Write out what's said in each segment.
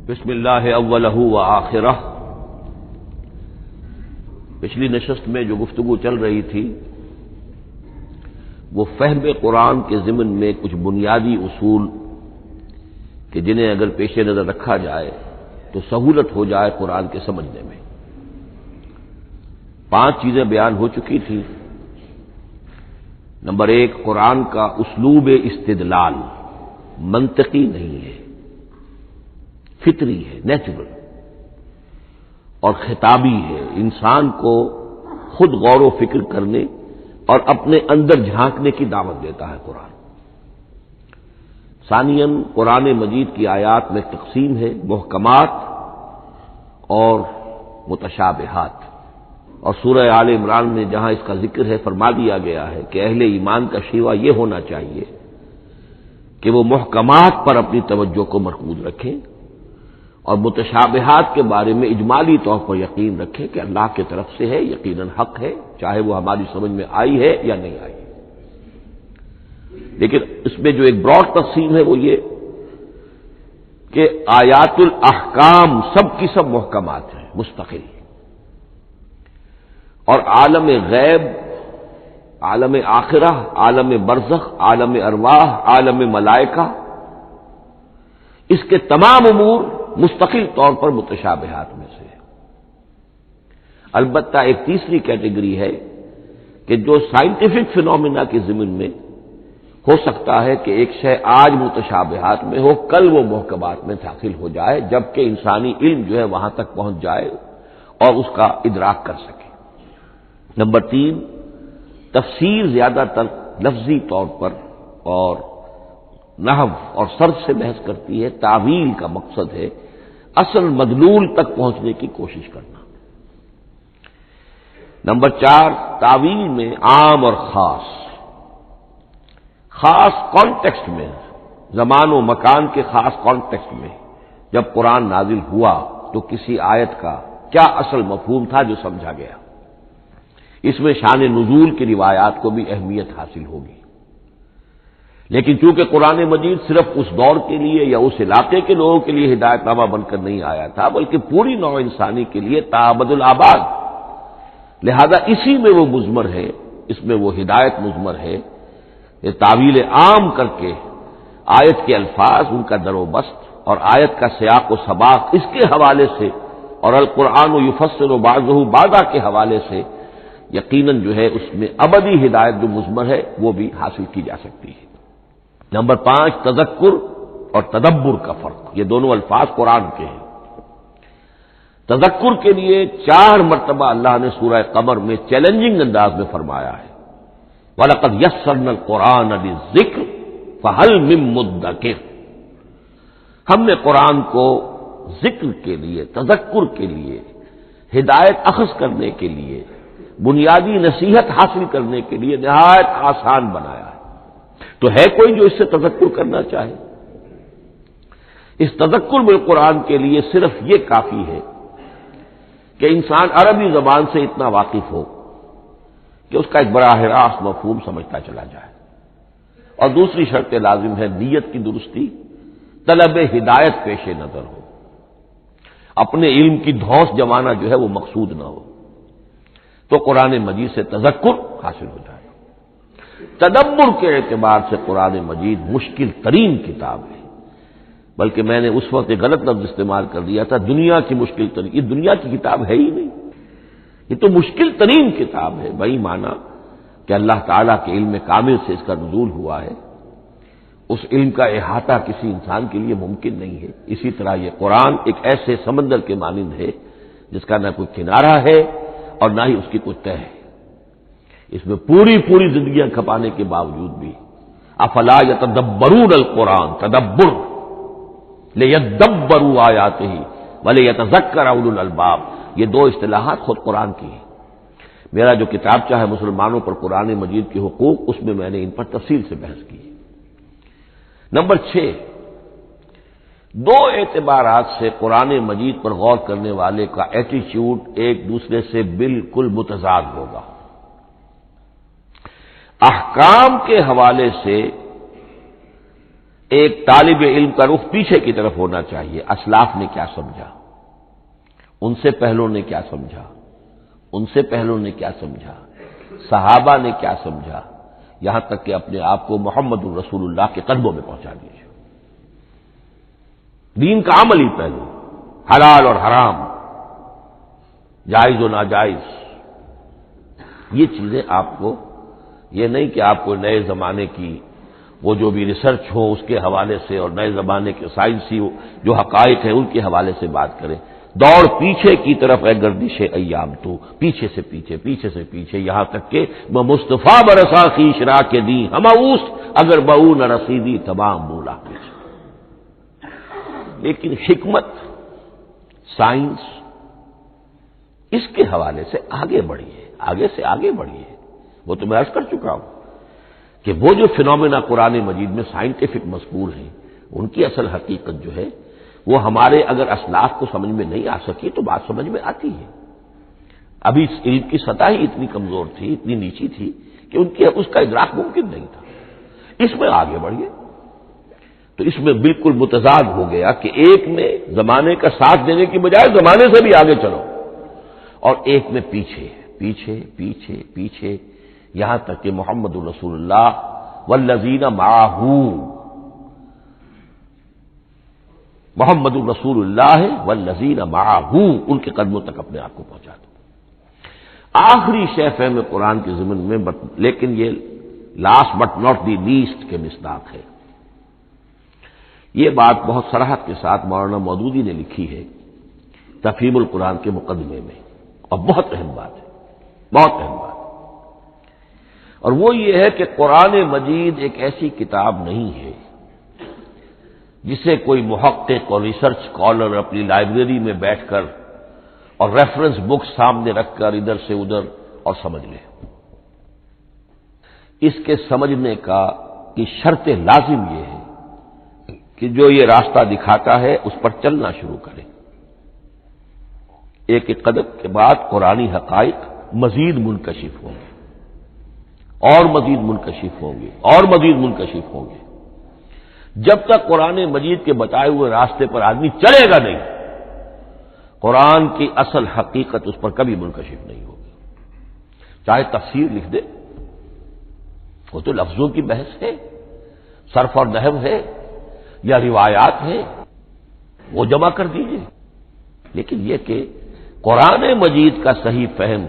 بسم اللہ اولہ و آخرہ۔ پچھلی نشست میں جو گفتگو چل رہی تھی وہ فہم قرآن کے ضمن میں کچھ بنیادی اصول کہ جنہیں اگر پیش نظر رکھا جائے تو سہولت ہو جائے قرآن کے سمجھنے میں۔ 5 چیزیں بیان ہو چکی تھیں۔ نمبر 1، قرآن کا اسلوب استدلال منطقی نہیں ہے، فطری ہے، نیچرل اور خطابی ہے، انسان کو خود غور و فکر کرنے اور اپنے اندر جھانکنے کی دعوت دیتا ہے قرآن۔ ثانیاً، قرآن مجید کی آیات میں تقسیم ہے محکمات اور متشابہات، اور سورہ آل عمران میں جہاں اس کا ذکر ہے فرما دیا گیا ہے کہ اہل ایمان کا شیوہ یہ ہونا چاہیے کہ وہ محکمات پر اپنی توجہ کو مرکوز رکھیں اور متشابہات کے بارے میں اجمالی طور پر یقین رکھیں کہ اللہ کی طرف سے ہے، یقیناً حق ہے، چاہے وہ ہماری سمجھ میں آئی ہے یا نہیں آئی۔ لیکن اس میں جو ایک براڈ تقسیم ہے وہ یہ کہ آیات الاحکام سب کی سب محکمات ہیں مستقل، اور عالم غیب، عالم آخرہ، عالم برزخ، عالم ارواح، عالم ملائکہ، اس کے تمام امور مستقل طور پر متشابہات میں سے ہے۔ البتہ ایک تیسری کیٹیگری ہے کہ جو سائنٹیفک فینومینا کے ضمن میں ہو سکتا ہے کہ ایک شے آج متشابہات میں ہو، کل وہ محکمات میں داخل ہو جائے، جبکہ انسانی علم جو ہے وہاں تک پہنچ جائے اور اس کا ادراک کر سکے۔ نمبر 3، تفسیر زیادہ تر لفظی طور پر اور نحو اور صرف سے بحث کرتی ہے، تعویل کا مقصد ہے اصل مدلول تک پہنچنے کی کوشش کرنا۔ نمبر 4، تعویل میں عام اور خاص کانٹیکسٹ میں، زمان و مکان کے خاص کانٹیکسٹ میں جب قرآن نازل ہوا تو کسی آیت کا کیا اصل مفہوم تھا جو سمجھا گیا۔ اس میں شان نزول کی روایات کو بھی اہمیت حاصل ہوگی۔ لیکن چونکہ قرآن مجید صرف اس دور کے لیے یا اس علاقے کے لوگوں کے لیے ہدایت نامہ بن کر نہیں آیا تھا، بلکہ پوری نوع انسانی کے لیے تابد الآباد، لہذا اسی میں وہ مضمر ہے، اس میں وہ ہدایت مضمر ہے۔ یہ تعویل عام کر کے آیت کے الفاظ، ان کا در و بست اور آیت کا سیاق و سباق اس کے حوالے سے، اور القرآن یفسر بعضہ بعضا کے حوالے سے یقیناً جو ہے اس میں ابدی ہدایت جو مضمر ہے وہ بھی حاصل کی جا سکتی ہے۔ نمبر 5، تذکر اور تدبر کا فرق۔ یہ دونوں الفاظ قرآن کے ہیں۔ تذکر کے لیے 4 مرتبہ اللہ نے سورہ قمر میں چیلنجنگ انداز میں فرمایا ہے، وَلَقَدْ يَسَّرْنَا الْقُرْآنَ لِلذِّكْرِ فَهَلْ مِن مُّدَّكِرٍ۔ ہم نے قرآن کو ذکر کے لیے، تذکر کے لیے، ہدایت اخذ کرنے کے لیے، بنیادی نصیحت حاصل کرنے کے لیے نہایت آسان بنایا ہے۔ تو ہے کوئی جو اس سے تذکر کرنا چاہے؟ اس تذکر بالقرآن کے لیے صرف یہ کافی ہے کہ انسان عربی زبان سے اتنا واقف ہو کہ اس کا ایک براہ راست مفہوم سمجھتا چلا جائے، اور دوسری شرط لازم ہے نیت کی درستی، طلب ہدایت پیش نظر ہو، اپنے علم کی دھوس جمانا جو ہے وہ مقصود نہ ہو، تو قرآن مجید سے تذکر حاصل ہو جائے۔ تدبر کے اعتبار سے قرآن مجید مشکل ترین کتاب ہے، بلکہ میں نے اس وقت ایک غلط لفظ استعمال کر دیا تھا، دنیا کی مشکل ترین۔ یہ دنیا کی کتاب ہے ہی نہیں، یہ تو مشکل ترین کتاب ہے، بھائی مانا کہ اللہ تعالیٰ کے علم کامل سے اس کا نزول ہوا ہے، اس علم کا احاطہ کسی انسان کے لیے ممکن نہیں ہے۔ اسی طرح یہ قرآن ایک ایسے سمندر کے مانند ہے جس کا نہ کوئی کنارہ ہے اور نہ ہی اس کی کوئی تہ ہے، اس میں پوری زندگیاں کھپانے کے باوجود بھی افلا یتدبرون القرآن، تدبر لیدبروا آیاتہ ولیتذکر اولو الالباب، یہ 2 اصطلاحات خود قرآن کی ہیں۔ میرا جو کتابچہ ہے مسلمانوں پر قرآن مجید کے حقوق، اس میں میں نے ان پر تفصیل سے بحث کی ہے۔ نمبر 6، 2 اعتبارات سے قرآن مجید پر غور کرنے والے کا ایٹیچیوڈ ایک دوسرے سے بالکل متضاد ہوگا۔ احکام کے حوالے سے ایک طالب علم کا رخ پیچھے کی طرف ہونا چاہیے. اسلاف نے کیا سمجھا، ان سے پہلوں نے کیا سمجھا، ان سے پہلوں نے کیا سمجھا، صحابہ نے کیا سمجھا، یہاں تک کہ اپنے آپ کو محمد الرسول اللہ کے قدموں میں پہنچا دیجیے. دین کا عملی پہلو، حلال اور حرام، جائز و ناجائز، یہ چیزیں آپ کو، یہ نہیں کہ آپ کو نئے زمانے کی وہ جو بھی ریسرچ ہو اس کے حوالے سے اور نئے زمانے کے سائنسی جو حقائق ہیں ان کے حوالے سے بات کریں. دوڑ پیچھے کی طرف ہے گردش ایام، تو پیچھے سے پیچھے، پیچھے سے پیچھے، یہاں تک کہ وہ مصطفیٰ برسا خیش را کے دی ہماؤس اگر بہو نہ رسیدی تمام مولا. لیکن حکمت، سائنس، اس کے حوالے سے آگے بڑھیے، آگے سے آگے بڑھیے. وہ تو میں عرض کر چکا ہوں کہ وہ جو فینومینا قرآن مجید میں سائنٹیفک مذکور ہیں ان کی اصل حقیقت جو ہے وہ ہمارے اگر اسلاف کو سمجھ میں نہیں آ سکی تو بات سمجھ میں آتی ہے. ابھی اس علم کی سطح ہی اتنی کمزور تھی، اتنی نیچی تھی کہ اس کا ادراک ممکن نہیں تھا. اس میں آگے بڑھیے تو اس میں بالکل متضاد ہو گیا کہ ایک میں زمانے کا ساتھ دینے کی بجائے زمانے سے بھی آگے چلو، اور ایک میں پیچھے پیچھے پیچھے پیچھے، یہاں تک کہ محمد الرسول اللہ والذین معہ، محمد الرسول اللہ والذین معہ، ان کے قدموں تک اپنے آپ کو پہنچا دو. آخری شے فہم قرآن کے ضمن میں، لیکن یہ last but not the least کے مصداق ہے. یہ بات بہت صراحت کے ساتھ مولانا مودودی نے لکھی ہے تفہیم القرآن کے مقدمے میں، اور بہت اہم بات ہے، بہت اہم بات. اور وہ یہ ہے کہ قرآن مجید ایک ایسی کتاب نہیں ہے جسے کوئی محقق اور ریسرچ اسکالر اپنی لائبریری میں بیٹھ کر اور ریفرنس بک سامنے رکھ کر ادھر سے ادھر اور سمجھ لے. اس کے سمجھنے کی شرط لازم یہ ہے کہ جو یہ راستہ دکھاتا ہے اس پر چلنا شروع کرے. ایک ایک قدم کے بعد قرآنی حقائق مزید منکشف ہوں گے، اور مزید منکشف ہوں گے، اور مزید منکشف ہوں گے. جب تک قرآن مجید کے بتائے ہوئے راستے پر آدمی چلے گا نہیں، قرآن کی اصل حقیقت اس پر کبھی منکشف نہیں ہوگی. چاہے تفسیر لکھ دے، وہ تو لفظوں کی بحث ہے، صرف اور نحو ہے یا روایات ہے، وہ جمع کر دیجیے. لیکن یہ کہ قرآن مجید کا صحیح فہم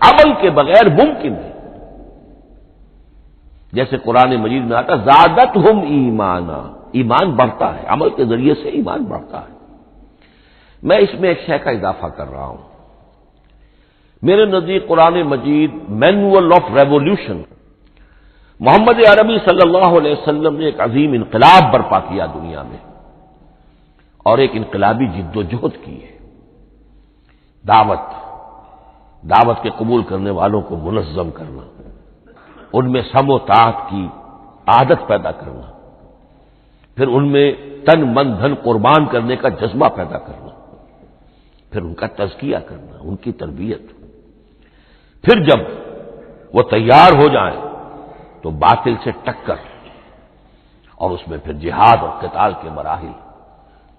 عمل کے بغیر ممکن ہے. جیسے قرآن مجید میں آتا زادتہم ایمانا، ایمان بڑھتا ہے، عمل کے ذریعے سے ایمان بڑھتا ہے. میں اس میں ایک شے کا اضافہ کر رہا ہوں. میرے نزدیک قرآن مجید مینول آف ریولیوشن، محمد عربی صلی اللہ علیہ وسلم نے ایک عظیم انقلاب برپا کیا دنیا میں، اور ایک انقلابی جد و جہد کی ہے. دعوت کے قبول کرنے والوں کو منظم کرنا، ان میں سم و طاعت کی عادت پیدا کرنا، پھر ان میں تن من دھن قربان کرنے کا جذبہ پیدا کرنا، پھر ان کا تزکیہ کرنا، ان کی تربیت. پھر جب وہ تیار ہو جائیں تو باطل سے ٹکر، اور اس میں پھر جہاد اور قتال کے مراحل،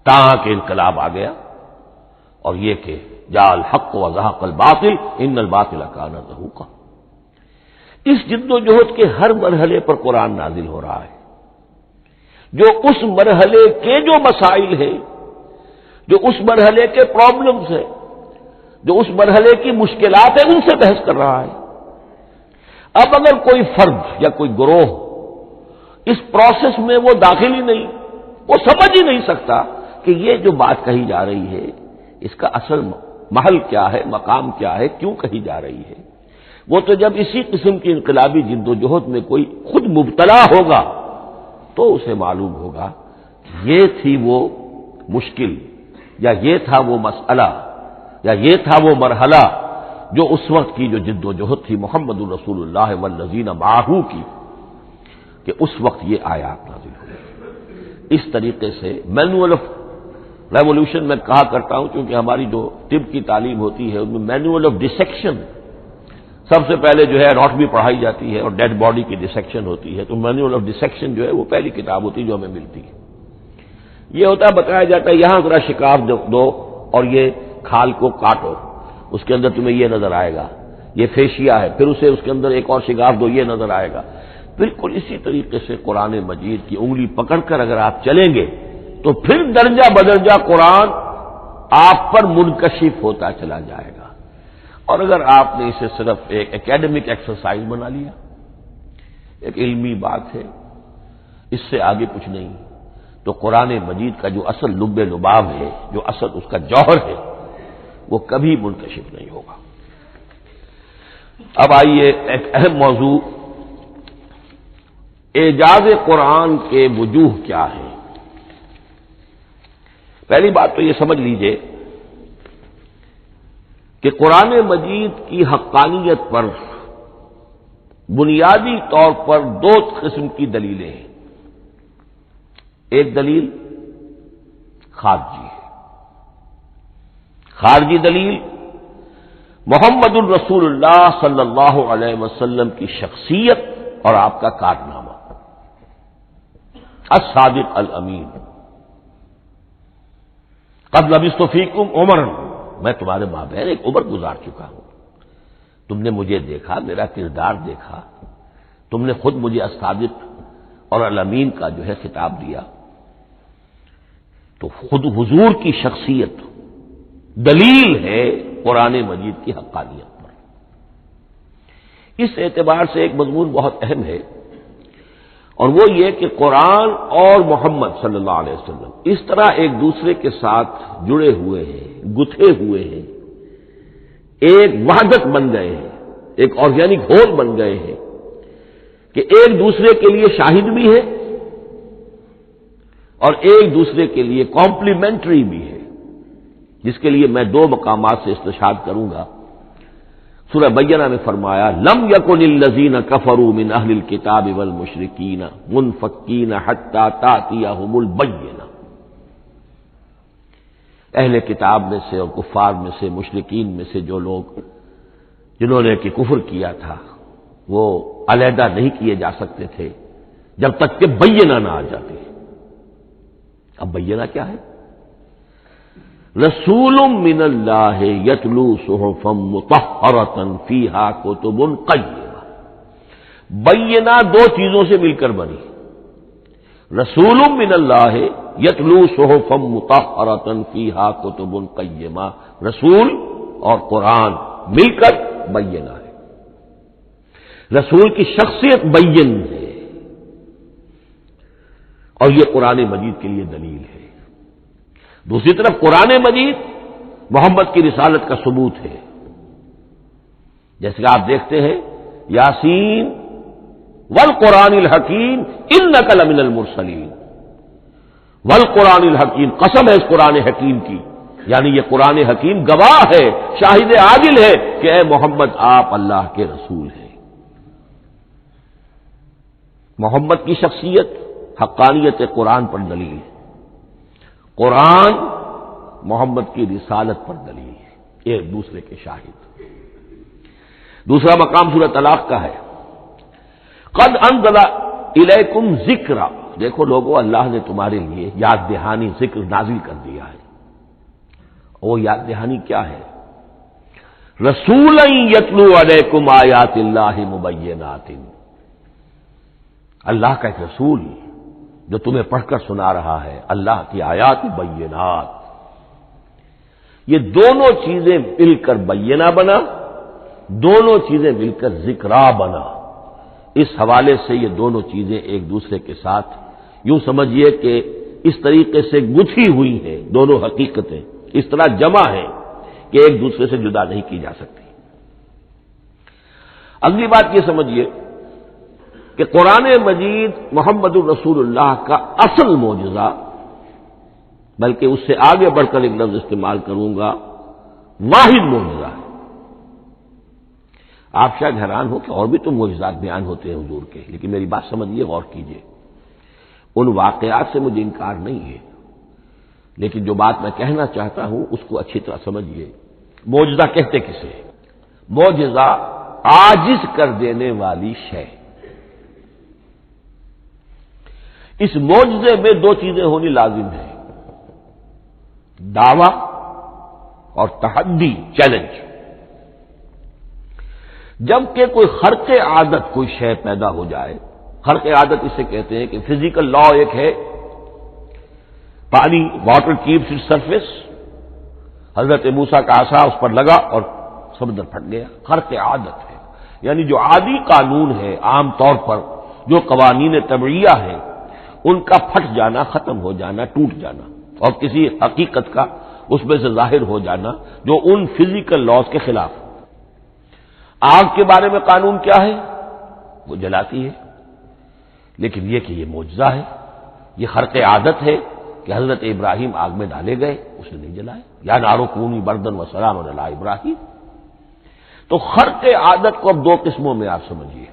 تاکہ انقلاب آ گیا. اور یہ کہ جاء الحق وزهق الباطل ان الباطل کان زهوقا. اس جد و جہد کے ہر مرحلے پر قرآن نازل ہو رہا ہے، جو اس مرحلے کے جو مسائل ہیں، جو اس مرحلے کے پرابلمز ہیں، جو اس مرحلے کی مشکلات ہیں، ان سے بحث کر رہا ہے. اب اگر کوئی فرد یا کوئی گروہ اس پروسیس میں وہ داخل ہی نہیں، وہ سمجھ ہی نہیں سکتا کہ یہ جو بات کہی جا رہی ہے اس کا اصل محل کیا ہے، مقام کیا ہے، کیوں کہی جا رہی ہے، وہ تو جب اسی قسم کی انقلابی جد و جہد میں کوئی خود مبتلا ہوگا تو اسے معلوم ہوگا کہ یہ تھی وہ مشکل، یا یہ تھا وہ مسئلہ، یا یہ تھا وہ مرحلہ جو اس وقت کی جو جد و جہد تھی محمد الرسول اللہ والذین معہ کی، کہ اس وقت یہ آیات نازل ہوئی. اس طریقے سے مینول آف ریولیوشن میں کہا کرتا ہوں، کیونکہ ہماری جو طب کی تعلیم ہوتی ہے ان میں مینول آف ڈسیکشن، سب سے پہلے جو ہے اناٹمی پڑھائی جاتی ہے اور ڈیڈ باڈی کی ڈسیکشن ہوتی ہے، تو مینول آف ڈسیکشن جو ہے وہ پہلی کتاب ہوتی ہے جو ہمیں ملتی ہے۔ یہ ہوتا ہے، بتایا جاتا ہے یہاں ذرا شکاف دو اور یہ کھال کو کاٹو، اس کے اندر تمہیں یہ نظر آئے گا، یہ فیشیا ہے، پھر اسے اس کے اندر ایک اور شگاف دو، یہ نظر آئے گا۔ بالکل اسی طریقے سے قرآن مجید کی انگلی پکڑ کر اگر آپ چلیں گے تو پھر درجہ بدرجہ قرآن آپ پر منکشف ہوتا چلا جائے گا۔ اور اگر آپ نے اسے صرف ایک اکیڈمک ایکسرسائز بنا لیا، ایک علمی بات ہے، اس سے آگے کچھ نہیں، تو قرآن مجید کا جو اصل لب لباب ہے، جو اصل اس کا جوہر ہے، وہ کبھی منکشف نہیں ہوگا۔ اب آئیے ایک اہم موضوع، اعجاز قرآن کے وجوہ کیا ہیں۔ پہلی بات تو یہ سمجھ لیجئے کہ قرآن مجید کی حقانیت پر بنیادی طور پر دو قسم کی دلیلیں ہیں۔ ایک دلیل خارجی ہے، خارجی دلیل محمد الرسول اللہ صلی اللہ علیہ وسلم کی شخصیت اور آپ کا کارنامہ، الصادق الامین، قد لبثت فیکم عمرا، میں تمہارے مابین ایک عمر گزار چکا ہوں، تم نے مجھے دیکھا، میرا کردار دیکھا، تم نے خود مجھے الصادق اور الامین کا جو ہے خطاب دیا، تو خود حضور کی شخصیت دلیل ہے قرآن مجید کی حقانیت پر۔ اس اعتبار سے ایک مضمون بہت اہم ہے، اور وہ یہ کہ قرآن اور محمد صلی اللہ علیہ وسلم اس طرح ایک دوسرے کے ساتھ جڑے ہوئے ہیں، گتھے ہوئے ہیں، ایک وحدت بن گئے ہیں، ایک آرگینک ہول بن گئے ہیں کہ ایک دوسرے کے لیے شاہد بھی ہے اور ایک دوسرے کے لیے کمپلیمنٹری بھی ہے، جس کے لیے میں دو مقامات سے استشہاد کروں گا۔ سورہ بینہ میں فرمایا لم یکن الذین کفروا من اہل الکتاب والمشرکین منفکین حتی تأتیہم البینہ، اہل کتاب میں سے اور کفار میں سے، مشرکین میں سے جو لوگ جنہوں نے کہ کفر کیا تھا، وہ علیحدہ نہیں کیے جا سکتے تھے جب تک کہ بینہ نہ آ جاتی۔ اب بینہ کیا ہے؟ رسول من اللہ یتلو صحفا مطہرۃ فیہا کتب قیمہ، بینہ دو چیزوں سے مل کر بنی، رسول من اللہ یتلو صحفا مطہرۃ فیہا کتب قیمہ، رسول اور قرآن مل کر بینہ ہے، رسول کی شخصیت بین ہے، اور یہ قرآن مجید کے لیے دلیل ہے۔ دوسری طرف قرآن مجید محمد کی رسالت کا ثبوت ہے، جیسے کہ آپ دیکھتے ہیں یاسین والقرآن الحکیم انک لمن المرسلین، والقرآن الحکیم، قسم ہے اس قرآن حکیم کی، یعنی یہ قرآن حکیم گواہ ہے، شاہد عادل ہے کہ اے محمد آپ اللہ کے رسول ہیں۔ محمد کی شخصیت حقانیت قرآن پر دلیل ہے، قرآن محمد کی رسالت پر دلیل ہے، ایک دوسرے کے شاہد۔ دوسرا مقام سورۃ طلاق کا ہے، قد انزل الیکم ذکرا، دیکھو لوگو اللہ نے تمہارے لیے یاد دہانی ذکر نازل کر دیا ہے۔ وہ یاد دہانی کیا ہے؟ رسولا یتلو علیکم آیات اللہ مبینات، اللہ کا ایک رسول جو تمہیں پڑھ کر سنا رہا ہے اللہ کی آیات بینات۔ یہ دونوں چیزیں مل کر بینہ بنا، دونوں چیزیں مل کر ذکرا بنا۔ اس حوالے سے یہ دونوں چیزیں ایک دوسرے کے ساتھ یوں سمجھیے کہ اس طریقے سے گتھی ہوئی ہیں، دونوں حقیقتیں اس طرح جمع ہیں کہ ایک دوسرے سے جدا نہیں کی جا سکتی۔ اگلی بات یہ سمجھیے کہ قرآن مجید محمد الرسول اللہ کا اصل معجزہ، بلکہ اس سے آگے بڑھ کر ایک لفظ استعمال کروں گا، واحد معجزہ ہے۔ آپ شاید حیران ہو کہ اور بھی تو معجزات بیان ہوتے ہیں حضور کے، لیکن میری بات سمجھیے، غور کیجیے، ان واقعات سے مجھے انکار نہیں ہے، لیکن جو بات میں کہنا چاہتا ہوں اس کو اچھی طرح سمجھیے۔ معجزہ کہتے کسے؟ معجزہ عاجز کر دینے والی شے۔ اس معجزے میں دو چیزیں ہونی لازم ہیں، دعویٰ اور تحدی، چیلنج۔ جبکہ کوئی خرق عادت کوئی شے پیدا ہو جائے، خرق عادت اسے کہتے ہیں کہ فزیکل لا ایک ہے، پانی، واٹر کیپس اٹ سرفیس، حضرت موسیٰ کا عصا اس پر لگا اور سمندر پھٹ گیا، خرق عادت ہے، یعنی جو عادی قانون ہے، عام طور پر جو قوانین طبعیہ ہیں ان کا پھٹ جانا، ختم ہو جانا، ٹوٹ جانا، اور کسی حقیقت کا اس میں سے ظاہر ہو جانا جو ان فزیکل لاز کے خلاف۔ آگ کے بارے میں قانون کیا ہے؟ وہ جلاتی ہے، لیکن یہ کہ یہ معجزہ ہے، یہ خرق عادت ہے کہ حضرت ابراہیم آگ میں ڈالے گئے، اس نے نہیں جلائے، یا نارو کونی بردن و سلام علی ابراہیم۔ تو خرق عادت کو اب دو قسموں میں آپ سمجھیے۔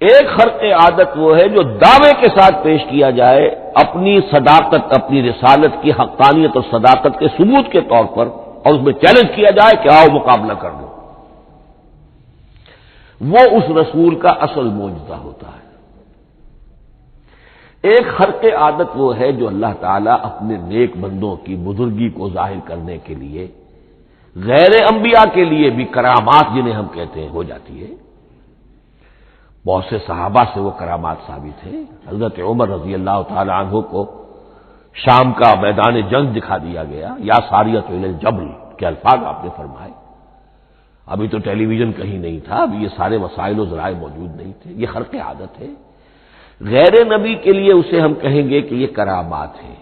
ایک خرق عادت وہ ہے جو دعوے کے ساتھ پیش کیا جائے، اپنی صداقت، اپنی رسالت کی حقانیت اور صداقت کے ثبوت کے طور پر، اور اس میں چیلنج کیا جائے کہ آؤ مقابلہ کر لو، وہ اس رسول کا اصل معجزہ ہوتا ہے۔ ایک خرق عادت وہ ہے جو اللہ تعالیٰ اپنے نیک بندوں کی بزرگی کو ظاہر کرنے کے لیے، غیر انبیاء کے لیے بھی کرامات جنہیں ہم کہتے ہیں ہو جاتی ہے۔ بہت سے صحابہ سے وہ کرامات ثابت ہیں۔ حضرت عمر رضی اللہ تعالی عنہ کو شام کا میدان جنگ دکھا دیا گیا، یا ساریۃ الی الجبل کے الفاظ آپ نے فرمائے۔ ابھی تو ٹیلی ویژن کہیں نہیں تھا، ابھی یہ سارے وسائل و ذرائع موجود نہیں تھے، یہ خرق عادت ہے۔ غیر نبی کے لیے اسے ہم کہیں گے کہ یہ کرامات ہے۔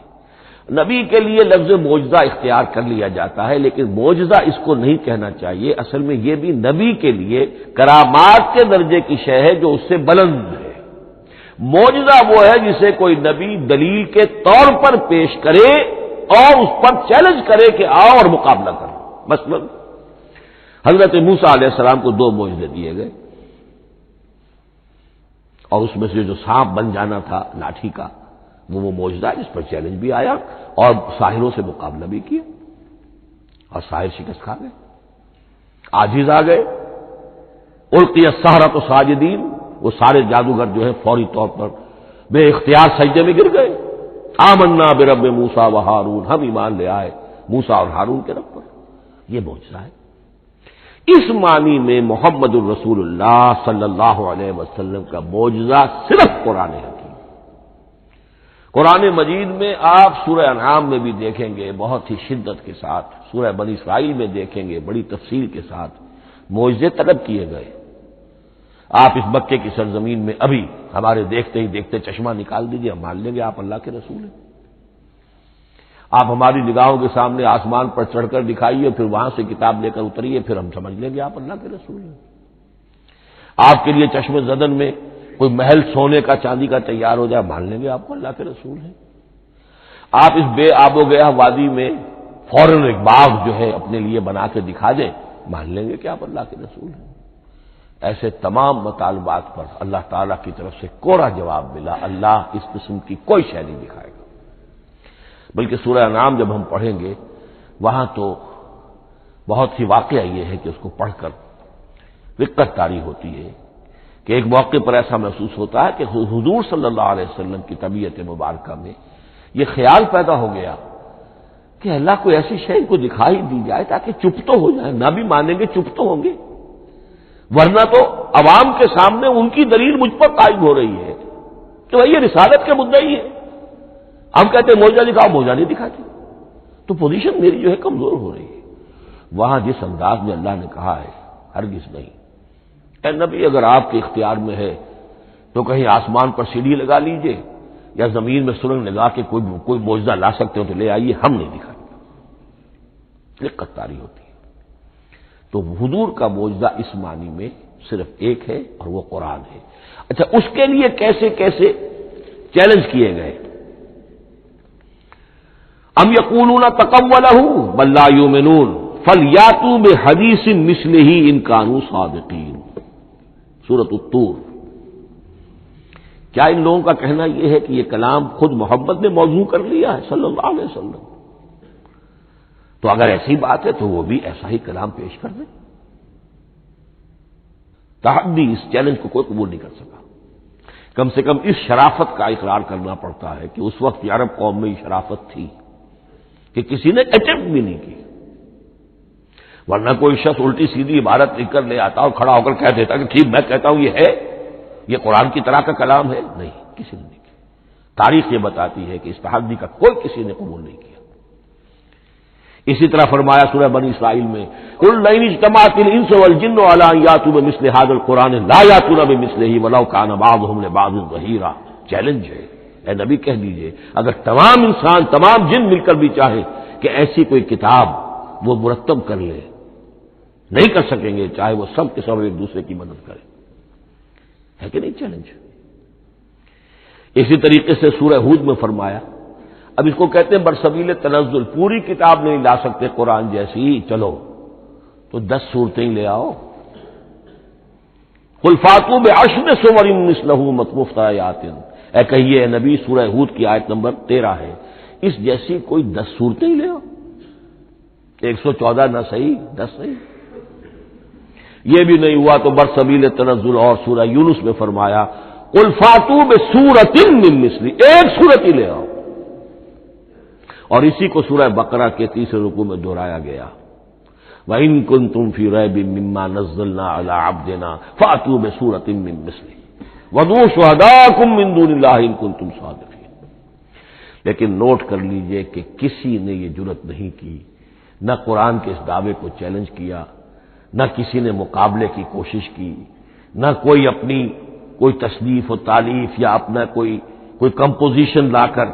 نبی کے لیے لفظ معجزہ اختیار کر لیا جاتا ہے، لیکن معجزہ اس کو نہیں کہنا چاہیے، اصل میں یہ بھی نبی کے لیے کرامات کے درجے کی شے ہے جو اس سے بلند ہے۔ معجزہ وہ ہے جسے کوئی نبی دلیل کے طور پر پیش کرے اور اس پر چیلنج کرے کہ آؤ اور مقابلہ کرو۔ مثلا حضرت موسیٰ علیہ السلام کو دو معجزے دیے گئے، اور اس میں سے جو سانپ بن جانا تھا لاٹھی کا، وہ معجزہ ہے جس پر چیلنج بھی آیا اور ساحروں سے مقابلہ بھی کیا، اور ساحر شکست کھا گئے، عاجز آ گئے۔ القی السحرۃ ساجدین، وہ سارے جادوگر جو ہے فوری طور پر بے اختیار سجدے میں گر گئے۔ آمنا برب موسیٰ و ہارون، ہم ایمان لے آئے موسیٰ اور ہارون کے رب پر۔ یہ معجزہ ہے۔ اس معنی میں محمد الرسول اللہ صلی اللہ علیہ وسلم کا معجزہ صرف قرآن حکیم۔ قرآن مجید میں آپ سورہ انعام میں بھی دیکھیں گے بہت ہی شدت کے ساتھ، سورہ بنی اسرائیل میں دیکھیں گے بڑی تفصیل کے ساتھ معجزے طلب کیے گئے۔ آپ اس مکے کی سرزمین میں ابھی ہمارے دیکھتے ہی دیکھتے چشمہ نکال دیجیے، ہم مان لیں گے آپ اللہ کے رسول ہیں۔ آپ ہماری نگاہوں کے سامنے آسمان پر چڑھ کر دکھائیے، پھر وہاں سے کتاب لے کر اتریے، پھر ہم سمجھ لیں گے آپ اللہ کے رسول ہیں۔ آپ کے لیے چشم زدن میں کوئی محل سونے کا چاندی کا تیار ہو جائے، مان لیں گے آپ کو اللہ کے رسول ہیں۔ آپ اس بے آب و گیا وادی میں فوراً ایک باغ جو ہے اپنے لیے بنا کے دکھا دیں، مان لیں گے کہ آپ اللہ کے رسول ہیں۔ ایسے تمام مطالبات پر اللہ تعالیٰ کی طرف سے کوڑا جواب ملا، اللہ اس قسم کی کوئی شے نہیں دکھائے گا۔ بلکہ سورہ انعام جب ہم پڑھیں گے وہاں تو بہت سی واقعہ یہ ہے کہ اس کو پڑھ کر رقت طاری ہوتی ہے کہ ایک موقع پر ایسا محسوس ہوتا ہے کہ حضور صلی اللہ علیہ وسلم کی طبیعت مبارکہ میں یہ خیال پیدا ہو گیا کہ اللہ کو ایسی شے کو دکھائی دی جائے تاکہ چپ تو ہو جائے، نہ بھی مانیں گے چپ تو ہوں گے، ورنہ تو عوام کے سامنے ان کی دلیل مجھ پر قائم ہو رہی ہے کہ بھائی یہ رسالت کے مدعی ہے، ہم کہتے ہیں معجزہ دکھاؤ، معجزہ نہیں دکھاتے، تو پوزیشن میری جو ہے کمزور ہو رہی ہے۔ وہاں جس انداز میں اللہ نے کہا ہے، ہرگز نہیں، اے نبی اگر آپ کے اختیار میں ہے تو کہیں آسمان پر سیڑھی لگا لیجئے یا زمین میں سرنگ لگا کے کوئی معجزہ لا سکتے ہو تو لے آئیے، ہم نہیں دکھائیں گے۔ رقت طاری ہوتی ہے۔ تو حضور کا معجزہ اس معنی میں صرف ایک ہے اور وہ قرآن ہے۔ اچھا، اس کے لیے کیسے کیسے چیلنج کیے گئے؟ ام یقولون تقولہ بل لا یؤمنون فلیاتوا بحدیث مثلہ ان کانوا صادقین، سورۃ الطور۔ کیا ان لوگوں کا کہنا یہ ہے کہ یہ کلام خود محمد نے موضوع کر لیا ہے صلی اللہ علیہ وسلم؟ تو اگر ایسی بات ہے تو وہ بھی ایسا ہی کلام پیش کر دیں۔ تحدی، اس چیلنج کو کوئی قبول نہیں کر سکا۔ کم سے کم اس شرافت کا اقرار کرنا پڑتا ہے کہ اس وقت عرب قوم میں یہ شرافت تھی کہ کسی نے اٹمپٹ بھی نہیں کی، ورنہ کوئی شخص الٹی سیدھی عبارت لکھ کر لے آتا اور کھڑا ہو کر کہہ دیتا کہ ٹھیک میں کہتا ہوں یہ ہے، یہ قرآن کی طرح کا کلام ہے۔ نہیں، کسی نے نہیں کیا۔ تاریخ یہ بتاتی ہے کہ اس تحدی کا کوئی کسی نے قبول نہیں کیا۔ اسی طرح فرمایا سورہ بنی اسرائیل میں، قل لئن اجتمعت الانس والجن على ان ياتوا بمثل هذا القرآن لا ياتون بمثله ولو كان بعضهم لبعض ظهيرا۔ چیلنج ہے، اے نبی کہہ دیجئے اگر تمام انسان، تمام جن مل کر بھی چاہے کہ ایسی کوئی کتاب وہ مرتب کر لے، نہیں کر سکیں گے، چاہے وہ سب کے سب ایک دوسرے کی مدد کریں۔ ہے کہ نہیں چیلنج؟ اسی طریقے سے سورہ ہود میں فرمایا، اب اس کو کہتے ہیں برسبیل تنزل، پوری کتاب نہیں لا سکتے قرآن جیسی، چلو تو 10 صورتیں لے آؤ۔ قل فاتوا بعشر سور مثلہ مفتریات، اے کہیے اے نبی، سورہ ہود کی آیت نمبر 13 ہے، اس جیسی کوئی 10 صورتیں لے آؤ۔ 114 نہ صحیح، 10 صحیح۔ یہ بھی نہیں ہوا تو برسبیل تنزل اور سورہ یونس میں فرمایا، قل فاتوا بسورۃ من مثلہ، ایک سورت ہی لے آؤ۔ اور اسی کو سورہ بقرہ کے 30 رکوع میں دہرایا گیا، وَإِن كُنتُمْ فِي رَيْبٍ مِّمَّا نَزَّلْنَا عَلَىٰ عَبْدِنَا فَأْتُوا بِسُورَةٍ مِّن مِّثْلِهِ وَادْعُوا شُهَدَاءَكُم مِّن دُونِ اللَّهِ إِن كُنتُمْ صَادِقِينَ۔ لیکن نوٹ کر لیجئے کہ کسی نے یہ جرأت نہیں کی، نہ قرآن کے اس دعوے کو چیلنج کیا، نہ کسی نے مقابلے کی کوشش کی، نہ کوئی اپنی کوئی تصنیف و تالیف یا اپنا کوئی کمپوزیشن لا کر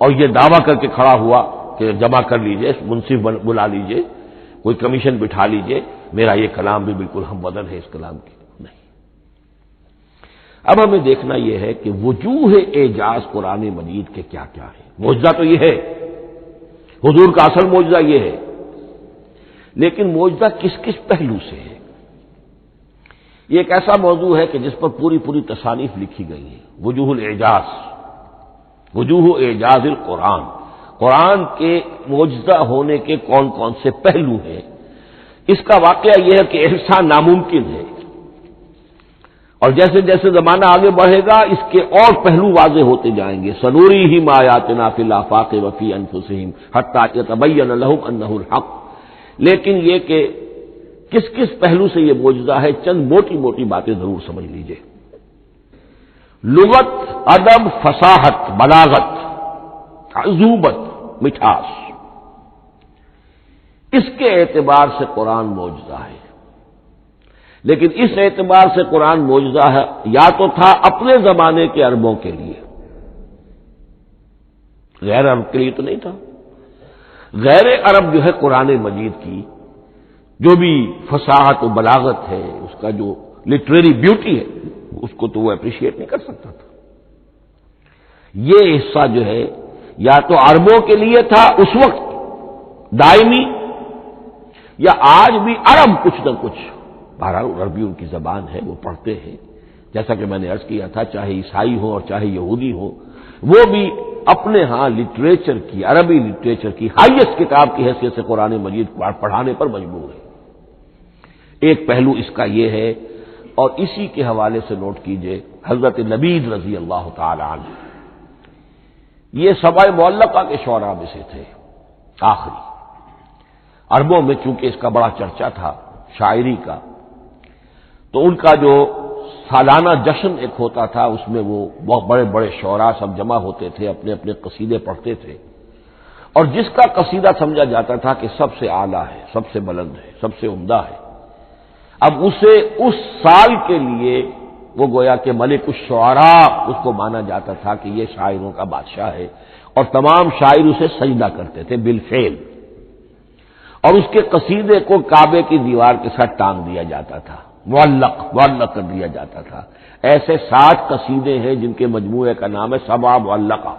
اور یہ دعویٰ کر کے کھڑا ہوا کہ جمع کر لیجئے، منصف بلا لیجئے، کوئی کمیشن بٹھا لیجئے، میرا یہ کلام بھی بالکل ہم وزن ہے اس کلام کی، نہیں۔ اب ہمیں دیکھنا یہ ہے کہ وجوہ اعجاز قرآن مجید کے کیا کیا ہے۔ معجزہ تو یہ ہے، حضور کا اصل معجزہ یہ ہے، لیکن معجزہ کس کس پہلو سے ہے؟ یہ ایک ایسا موضوع ہے کہ جس پر پوری تصانیف لکھی گئی ہیں۔ وجوہ الاعجاز، وجوہ اعجاز القرآن، قرآن کے معجزہ ہونے کے کون کون سے پہلو ہیں۔ اس کا واقعہ یہ ہے کہ احسان ناممکن ہے، اور جیسے جیسے زمانہ آگے بڑھے گا اس کے اور پہلو واضح ہوتے جائیں گے۔ سنوریہم آیاتنا فی الآفاق وفی انفسہم حتی یتبین لہم انہ الحق۔ لیکن یہ کہ کس کس پہلو سے یہ معجزہ ہے، چند موٹی موٹی باتیں ضرور سمجھ لیجئے۔ لغت، ادب، فصاحت، بلاغت، عذوبت، مٹھاس، اس کے اعتبار سے قرآن معجزہ ہے۔ لیکن اس اعتبار سے قرآن معجزہ ہے یا تو تھا اپنے زمانے کے عربوں کے لیے، غیر عرب کے لیے تو نہیں تھا۔ غیر عرب جو ہے قرآن مجید کی جو بھی فصاحت و بلاغت ہے، اس کا جو لٹریری بیوٹی ہے، اس کو تو وہ اپریشیٹ نہیں کر سکتا تھا۔ یہ حصہ جو ہے یا تو عربوں کے لیے تھا اس وقت دائمی، یا آج بھی عرب کچھ نہ کچھ، بہرحال عربی ان کی زبان ہے، وہ پڑھتے ہیں، جیسا کہ میں نے عرض کیا تھا، چاہے عیسائی ہو اور چاہے یہودی ہو، وہ بھی اپنے ہاں لٹریچر کی، عربی لٹریچر کی ہائیسٹ کتاب کی حیثیت سے قرآن مجید پڑھانے پر مجبور ہے۔ ایک پہلو اس کا یہ ہے، اور اسی کے حوالے سے نوٹ کیجئے حضرت نبید رضی اللہ تعالی عنہ، یہ سبع معلقہ کے شعراء میں سے تھے آخری۔ عربوں میں چونکہ اس کا بڑا چرچا تھا شاعری کا، تو ان کا جو سالانہ جشن ایک ہوتا تھا، اس میں وہ بہت بڑے بڑے شعراء سب جمع ہوتے تھے، اپنے اپنے قصیدے پڑھتے تھے، اور جس کا قصیدہ سمجھا جاتا تھا کہ سب سے اعلیٰ ہے، سب سے بلند ہے، سب سے عمدہ ہے، اب اسے اس سال کے لیے وہ گویا کہ ملک الشعراء اس کو مانا جاتا تھا کہ یہ شاعروں کا بادشاہ ہے، اور تمام شاعر اسے سجدہ کرتے تھے بالفعل، اور اس کے قصیدے کو کعبے کی دیوار کے ساتھ ٹانگ دیا جاتا تھا، معلق کر دیا جاتا تھا۔ ایسے 60 قصیدے ہیں جن کے مجموعے کا نام ہے سبع معلقہ۔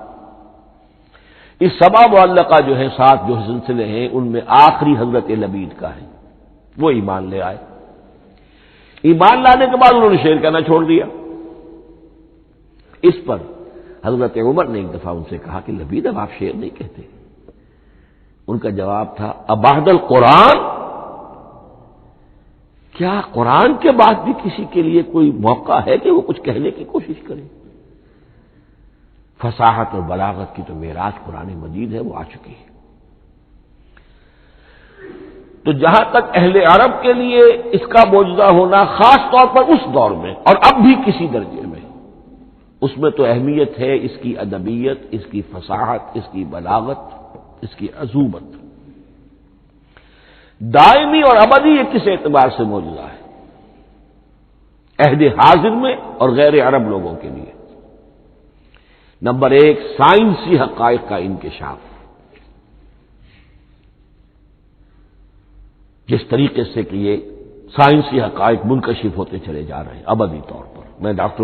اس سبع معلقہ جو ہے 7 جو سلسلے ہیں، ان میں آخری حضرت لبید کا ہے، وہ ایمان لے آئے۔ ایمان لانے کے بعد انہوں نے شعر کہنا چھوڑ دیا۔ اس پر حضرت عمر نے ایک دفعہ ان سے کہا کہ لبید اب آپ شعر نہیں کہتے۔ ان کا جواب تھا ابعد القرآن، کیا قرآن کے بعد بھی کسی کے لیے کوئی موقع ہے کہ وہ کچھ کہنے کی کوشش کرے؟ فصاحت اور بلاغت کی تو معراج قرآن مجید ہے، وہ آ چکی ہے۔ تو جہاں تک اہل عرب کے لیے اس کا معجزہ ہونا، خاص طور پر اس دور میں اور اب بھی کسی درجے میں، اس میں تو اہمیت ہے اس کی ادبیت، اس کی فصاحت، اس کی بلاغت، اس کی عذوبت۔ دائمی اور ابدی یہ کس اعتبار سے معجزہ ہے؟ عہد حاضر میں اور غیر عرب لوگوں کے لیے۔ نمبر ایک، سائنسی حقائق کا انکشاف۔ جس طریقے سے کہ یہ سائنسی حقائق منکشف ہوتے چلے جا رہے ہیں ابدی طور پر، میں ڈاکٹر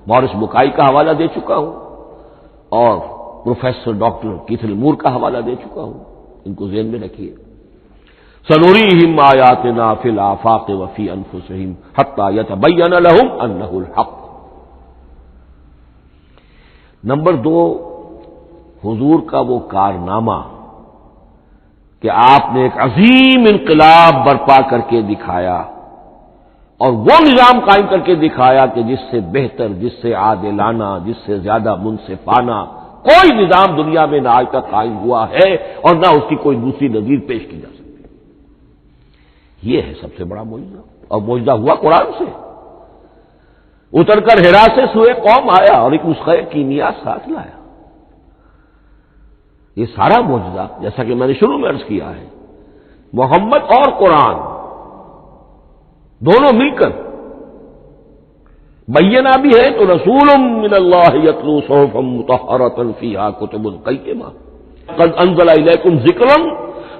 مورس بکائی کا حوالہ دے چکا ہوں اور پروفیسر ڈاکٹر کیتھل مور کا حوالہ دے چکا ہوں، ان کو ذہن میں رکھیے۔ سنریہم آیاتنا فی الآفاق وفی انفسہم حتی یتبین لہم انہ الحق۔ نمبر دو، حضور کا وہ کارنامہ کہ آپ نے ایک عظیم انقلاب برپا کر کے دکھایا اور وہ نظام قائم کر کے دکھایا کہ جس سے بہتر، جس سے عادلانہ، جس سے زیادہ منصفانہ کوئی نظام دنیا میں نہ آج تک قائم ہوا ہے اور نہ اس کی کوئی دوسری نظیر پیش کی جا سکتی۔ یہ ہے سب سے بڑا معجزہ، اور معجزہ ہوا قرآن سے۔ اتر کر حرا سے سوئے قوم آیا اور ایک نسخہ کیمیا ساتھ لایا۔ یہ سارا معجزہ، جیسا کہ میں نے شروع میں عرض کیا ہے، محمد اور قرآن دونوں مل کر بینہ بھی ہے تو رسول من اللہ یتلو صحفا مطہرۃ فیہا کتب قیمہ قد انزل الیکم ذکرا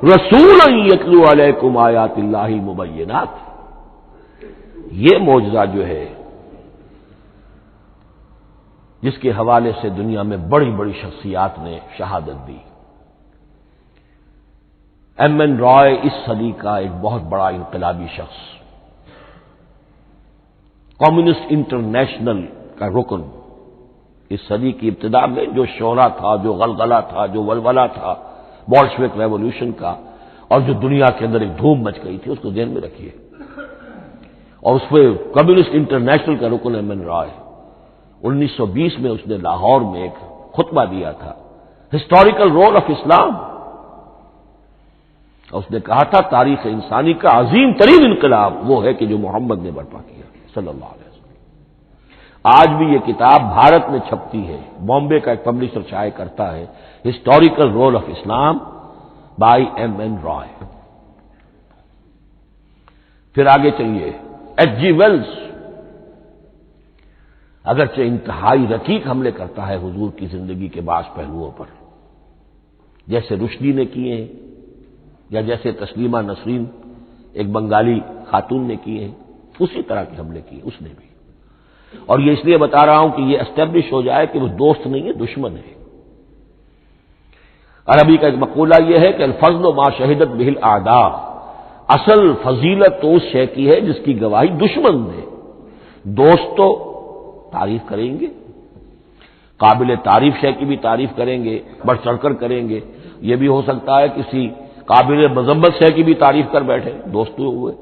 رسولا یتلو علیکم آیات اللہ مبینات۔ یہ معجزہ جو ہے جس کے حوالے سے دنیا میں بڑی بڑی شخصیات نے شہادت دی۔ ایم این رائے اس صدی کا ایک بہت بڑا انقلابی شخص، کمیونسٹ انٹرنیشنل کا رکن، اس صدی کی ابتدا میں جو شورا تھا، جو غلغلہ تھا، جو ولولہ تھا بولشوک ریولوشن کا، اور جو دنیا کے اندر ایک دھوم مچ گئی تھی، اس کو ذہن میں رکھیے۔ اور اس پہ کمیونسٹ انٹرنیشنل کا رکن ایم این رائے 1920 میں اس نے لاہور میں ایک خطبہ دیا تھا، ہسٹوریکل رول آف اسلام۔ اور اس نے کہا تھا تاریخ انسانی کا عظیم ترین انقلاب وہ ہے کہ جو محمد نے برپا کیا صلی اللہ علیہ وسلم۔ آج بھی یہ کتاب بھارت میں چھپتی ہے، بامبے کا ایک پبلشر شائع کرتا ہے، historical role of Islam by M N Roy. پھر آگے چلیے، ایچ جی ویلز اگرچہ انتہائی رقیق حملے کرتا ہے حضور کی زندگی کے بعض پہلوؤں پر، جیسے رشدی نے کیے ہیں یا جیسے تسلیمہ نسرین ایک بنگالی خاتون نے کیے ہیں، اسی طرح کے حملے کیے اس نے بھی۔ اور یہ اس لیے بتا رہا ہوں کہ یہ اسٹیبلش ہو جائے کہ وہ دوست نہیں ہے، دشمن ہے۔ عربی کا ایک مقولہ یہ ہے کہ الفضل ما شہدت بہ الاعداء، اصل فضیلت تو اس شے کی ہے جس کی گواہی دشمن دے۔ دوست تو تعریف کریں گے، قابل تعریف شے کی بھی تعریف کریں گے، بڑھ چڑھ کر کریں گے۔ یہ بھی ہو سکتا ہے کسی قابل مذمت شے کی بھی تعریف کر بیٹھے، دوست تو ہوئے۔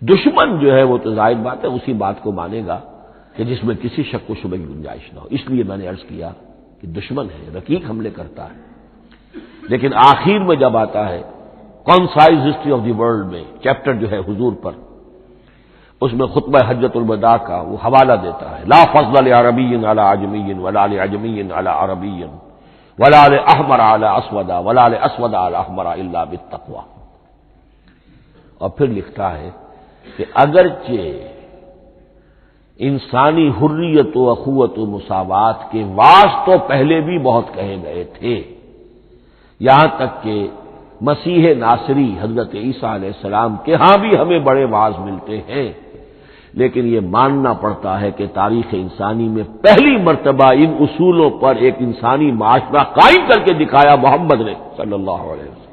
دشمن جو ہے وہ تو ظاہر بات ہے اسی بات کو مانے گا کہ جس میں کسی شک و شبہ کی گنجائش نہ ہو۔ اس لیے میں نے عرض کیا کہ دشمن ہے، رقیق حملے کرتا ہے۔ لیکن آخر میں جب آتا ہے concise history of the world میں چیپٹر جو ہے حضور پر، اس میں خطبہ حجۃ الوداع کا وہ حوالہ دیتا ہے، لا فضل لعربی علی عجمی ولا لعجمی علی عربی ولا لاحمر علی اسود ولا لاسود علی احمر الا بالتقوی۔ اور پھر لکھتا ہے کہ اگرچہ انسانی حریت و اخوت و مساوات کے واعظ تو پہلے بھی بہت کہے گئے تھے، یہاں تک کہ مسیح ناصری حضرت عیسیٰ علیہ السلام کے ہاں بھی ہمیں بڑے واعظ ملتے ہیں، لیکن یہ ماننا پڑتا ہے کہ تاریخ انسانی میں پہلی مرتبہ ان اصولوں پر ایک انسانی معاشرہ قائم کر کے دکھایا محمد نے صلی اللہ علیہ وسلم۔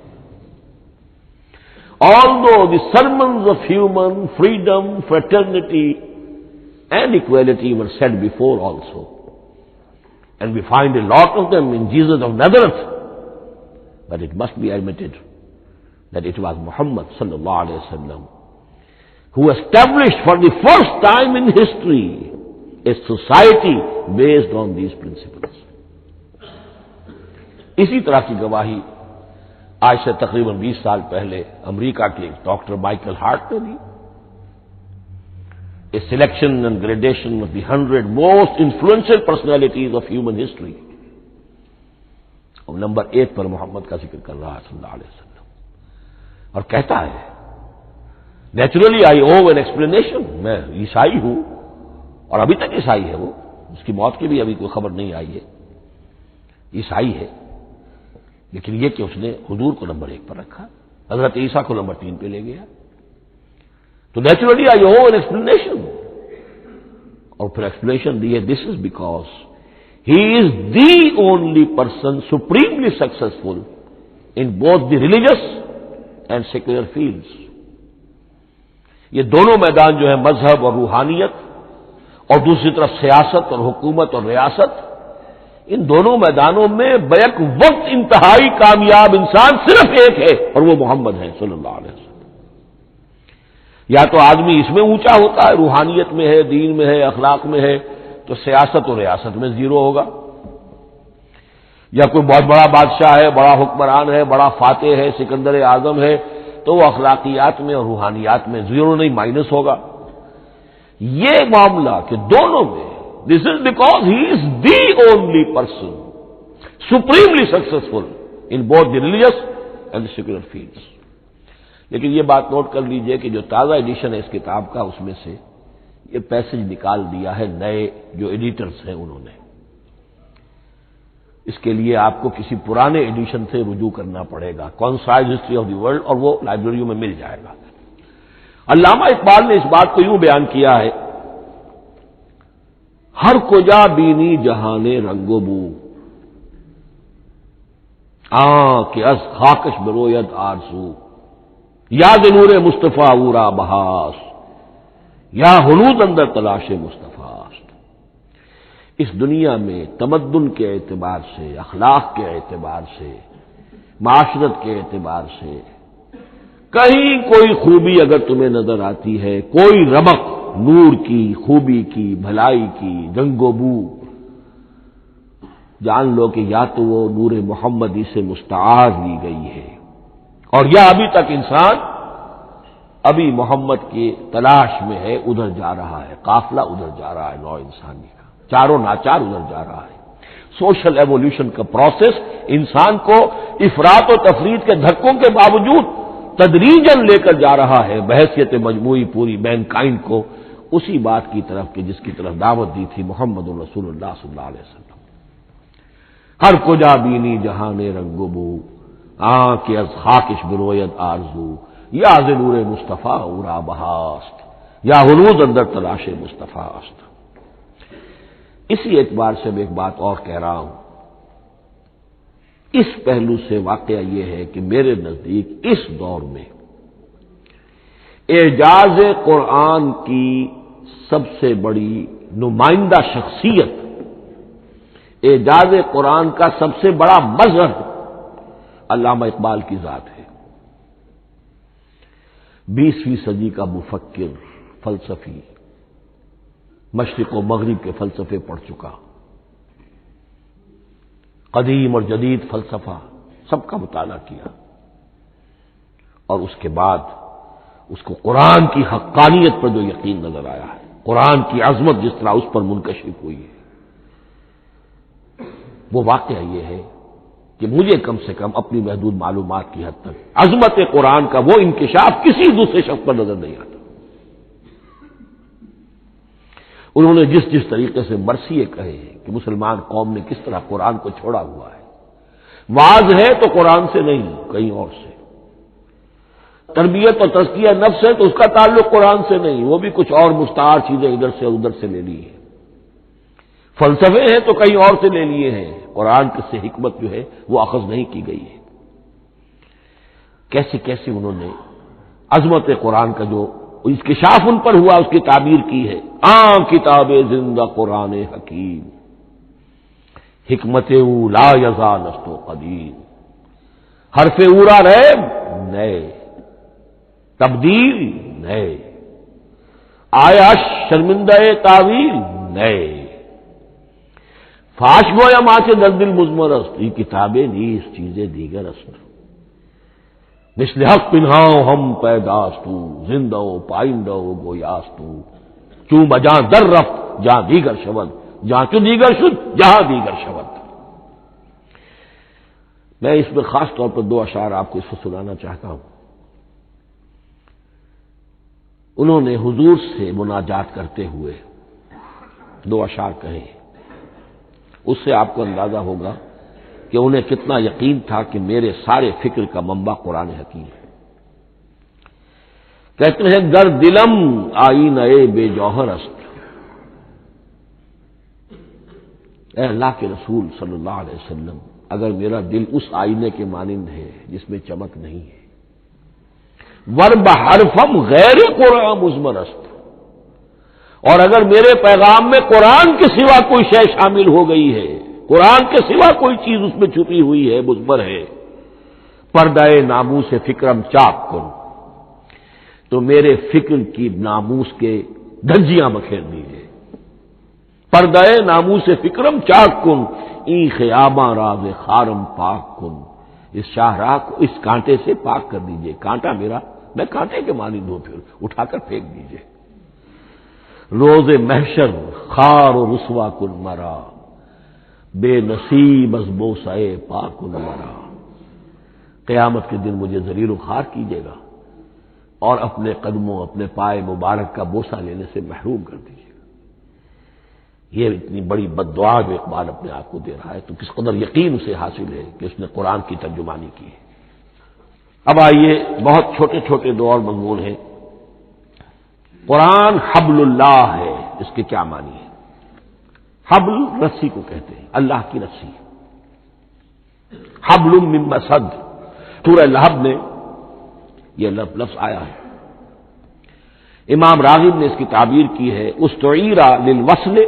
Although the sermons of human freedom, fraternity and equality were said before also, and we find a lot of them in Jesus of Nazareth, but it must be admitted that it was Muhammad sallallahu alayhi wa sallam who established for the first time in history a society based on these principles. اسی طرح کی گواہی آج سے تقریباً 20 سال پہلے امریکہ کے ڈاکٹر مائیکل ہارٹ نے دی. A selection and gradation of the 100 most influential personalities of human history. اور نمبر 1 پر محمد کا ذکر کر رہا ہے صلی اللہ علیہ وسلم، اور کہتا ہے naturally I owe an explanation, میں عیسائی ہوں اور ابھی تک عیسائی ہے وہ، اس کی موت کی بھی ابھی کوئی خبر نہیں آئی ہے، عیسائی ہے، لیکن یہ کہ اس نے حضور کو نمبر 1 پر رکھا، حضرت عیسیٰ کو نمبر 3 پہ لے گیا. تو naturally I owe an explanation, اور پھر ایکسپلینیشن دی ہے this is because he is the only person supremely successful in both the religious and secular fields. یہ دونوں میدان جو ہے مذہب اور روحانیت، اور دوسری طرف سیاست اور حکومت اور ریاست، ان دونوں میدانوں میں بیک وقت انتہائی کامیاب انسان صرف ایک ہے، اور وہ محمد ہے صلی اللہ علیہ وسلم. یا تو آدمی اس میں اونچا ہوتا ہے، روحانیت میں ہے، دین میں ہے، اخلاق میں ہے، تو سیاست اور ریاست میں زیرو ہوگا. یا کوئی بہت بڑا بادشاہ ہے، بڑا حکمران ہے، بڑا فاتح ہے، سکندر اعظم ہے، تو وہ اخلاقیات میں اور روحانیات میں زیرو نہیں، مائنس ہوگا. یہ معاملہ کہ دونوں میں this is because he is the only person supremely successful in both the religious and secular fields. لیکن یہ بات نوٹ کر لیجئے کہ جو تازہ ایڈیشن ہے اس کتاب کا، اس میں سے یہ پیسج نکال دیا ہے نئے جو ایڈیٹرز ہیں انہوں نے. اس کے لیے آپ کو کسی پرانے ایڈیشن سے رجوع کرنا پڑے گا، concise history of the world, اور وہ لائبریریوں میں مل جائے گا. علامہ اقبال نے اس بات کو یوں بیان کیا ہے، ہر کجا بینی جہان رنگ و بو، کہ از خاکش بروید آرزو، یاد نور مصطفیٰ اورا بہاس، یا ہنود اندر تلاش مصطفیٰ. اس دنیا میں تمدن کے اعتبار سے، اخلاق کے اعتبار سے، معاشرت کے اعتبار سے کہیں کوئی خوبی اگر تمہیں نظر آتی ہے، کوئی رمق نور کی، خوبی کی، بھلائی کی، رنگ و بو، جان لو کہ یا تو وہ نور محمدی سے مستعار لی گئی ہے، اور یا ابھی تک انسان ابھی محمد کی تلاش میں ہے، ادھر جا رہا ہے، قافلہ ادھر جا رہا ہے، نو انسانی کا چاروں ناچار ادھر جا رہا ہے. سوشل ایوولوشن کا پروسیس انسان کو افراط و تفرید کے دھکوں کے باوجود تدریجاً لے کر جا رہا ہے بحیثیت مجموعی پوری مین کائنڈ کو اسی بات کی طرف کہ جس کی طرف دعوت دی تھی محمد رسول اللہ صلی اللہ علیہ وسلم. ہر کجا بینی جہان رنگ و بو، کہ از خاکش بروید آرزو، یا ز نور مصطفیٰ اورا بہاست، یا ہنود اندر تلاش مصطفیٰ است. اسی اعتبار سے میں ایک بات اور کہہ رہا ہوں، اس پہلو سے واقعہ یہ ہے کہ میرے نزدیک اس دور میں اعجاز قرآن کی سب سے بڑی نمائندہ شخصیت، اعجاز قرآن کا سب سے بڑا مظہر علامہ اقبال کی ذات ہے. 20ویں صدی کا مفکر، فلسفی، مشرق و مغرب کے فلسفے پڑھ چکا، قدیم اور جدید فلسفہ سب کا مطالعہ کیا، اور اس کے بعد اس کو قرآن کی حقانیت پر جو یقین نظر آیا ہے، قرآن کی عظمت جس طرح اس پر منکشف ہوئی ہے، وہ واقعہ یہ ہے کہ مجھے کم سے کم اپنی محدود معلومات کی حد تک عظمت قرآن کا وہ انکشاف کسی دوسرے شخص پر نظر نہیں آتا. انہوں نے جس جس طریقے سے مرثیے کہے ہیں کہ مسلمان قوم نے کس طرح قرآن کو چھوڑا ہوا ہے، واز ہے تو قرآن سے نہیں کہیں اور سے، تربیت اور تزکیہ نفس ہے تو اس کا تعلق قرآن سے نہیں، وہ بھی کچھ اور مستعار چیزیں ادھر سے ادھر سے لے لی ہیں، فلسفے ہیں تو کہیں اور سے لے لیے ہیں، قرآن سے حکمت جو ہے وہ اخذ نہیں کی گئی ہے. کیسے کیسے انہوں نے عظمت قرآن کا جو انکشاف ان پر ہوا اس کی تعبیر کی ہے. کتاب زندہ قرآن حکیم، حکمت او لا یزال است و قدیم، حرف اورا ریب نئے، تبدیل نئے، آیا شرمندہ تعویل نئے فاش گویا ماں سے در دل مزمر است یہ کتابیں نیز چیزیں دیگر است مثل حق پنہاؤ ہم پیداستو زندہ و پائندہ و گویاستو چوں بجاں در رفت جہاں دیگر شود جہاں چو دیگر شد جہاں دیگر شود. میں اس میں خاص طور پر دو اشعار آپ کو اس وقت سنانا چاہتا ہوں. انہوں نے حضور سے مناجات کرتے ہوئے دو اشعار کہے. اس سے آپ کو اندازہ ہوگا کہ انہیں کتنا یقین تھا کہ میرے سارے فکر کا منبع قرآن حکیم ہے. کہتے ہیں گر دلم آئینہ بے جوہر است. اے اللہ کے رسول صلی اللہ علیہ وسلم اگر میرا دل اس آئینے کے مانند ہے جس میں چمک نہیں ہے. ور بحرفم غیر قرآن مزمر است. اور اگر میرے پیغام میں قرآن کے سوا کوئی شے شامل ہو گئی ہے، قرآن کے سوا کوئی چیز اس میں چھپی ہوئی ہے، مزمر ہے، پردہ ناموس فکرم چاک کن، تو میرے فکر کی ناموس کے دھجیاں بکھیر دیجیے. پردہ ناموس فکرم چاک کن ای خیاباں راز خارم پاک کن. اس شاہراہ کو اس کانٹے سے پاک کر دیجیے. کانٹا میرا، میں کانٹے کے مانند ہوں، پھر اٹھا کر پھینک دیجیے. روز محشر خار و رسوا کن مرا بے نصیب از بوسہ پاک کن مرا. قیامت کے دن مجھے ذلیل و خوار کیجیے گا اور اپنے قدموں، اپنے پائے مبارک کا بوسہ لینے سے محروم کر دیجیے گا. یہ اتنی بڑی بد دعا جو اقبال اپنے آپ کو دے رہا ہے تو کس قدر یقین اسے حاصل ہے کہ اس نے قرآن کی ترجمانی کی ہے. اب آئیے بہت چھوٹے چھوٹے دو اور مضمون ہیں. قرآن حبل اللہ ہے، اس کے کیا معنی ہے؟ حبل رسی کو کہتے ہیں، اللہ کی رسی. حبل من مسد، سورہ لہب میں یہ لفظ آیا ہے. امام راغب نے اس کی تعبیر کی ہے استعیر للوصل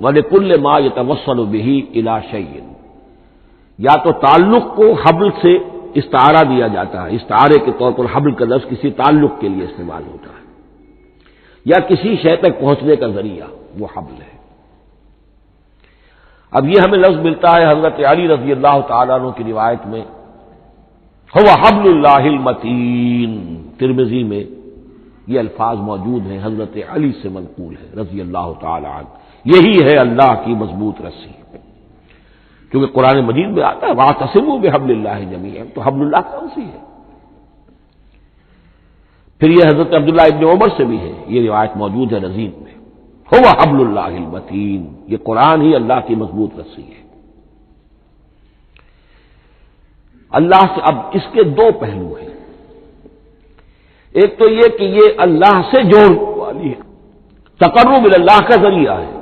ولکل ما یتوصل به الی شیء. یا تو تعلق کو حبل سے استعارہ دیا جاتا ہے، استعارے کے طور پر حبل کا لفظ کسی تعلق کے لیے استعمال ہوتا ہے، یا کسی شے تک پہنچنے کا ذریعہ، وہ حبل ہے. اب یہ ہمیں لفظ ملتا ہے حضرت علی رضی اللہ تعالیٰ عنہ کی روایت میں، هو حبل اللہ المتین. ترمذی میں یہ الفاظ موجود ہیں، حضرت علی سے منقول ہے رضی اللہ تعالی عنہ. یہی ہے اللہ کی مضبوط رسی. کیونکہ قرآن مجید میں آتا ہے واعتصموا بحبل اللہ جمیعا، تو حبل اللہ کون سی ہے؟ پھر یہ حضرت عبداللہ ابن عمر سے بھی ہے، یہ روایت موجود ہے رزین میں، هو حبل اللہ المتین. یہ قرآن ہی اللہ کی مضبوط رسی ہے. اللہ سے اب اس کے دو پہلو ہیں. ایک تو یہ کہ یہ اللہ سے جوڑنے والی ہے، تقرب اللہ کا ذریعہ ہے،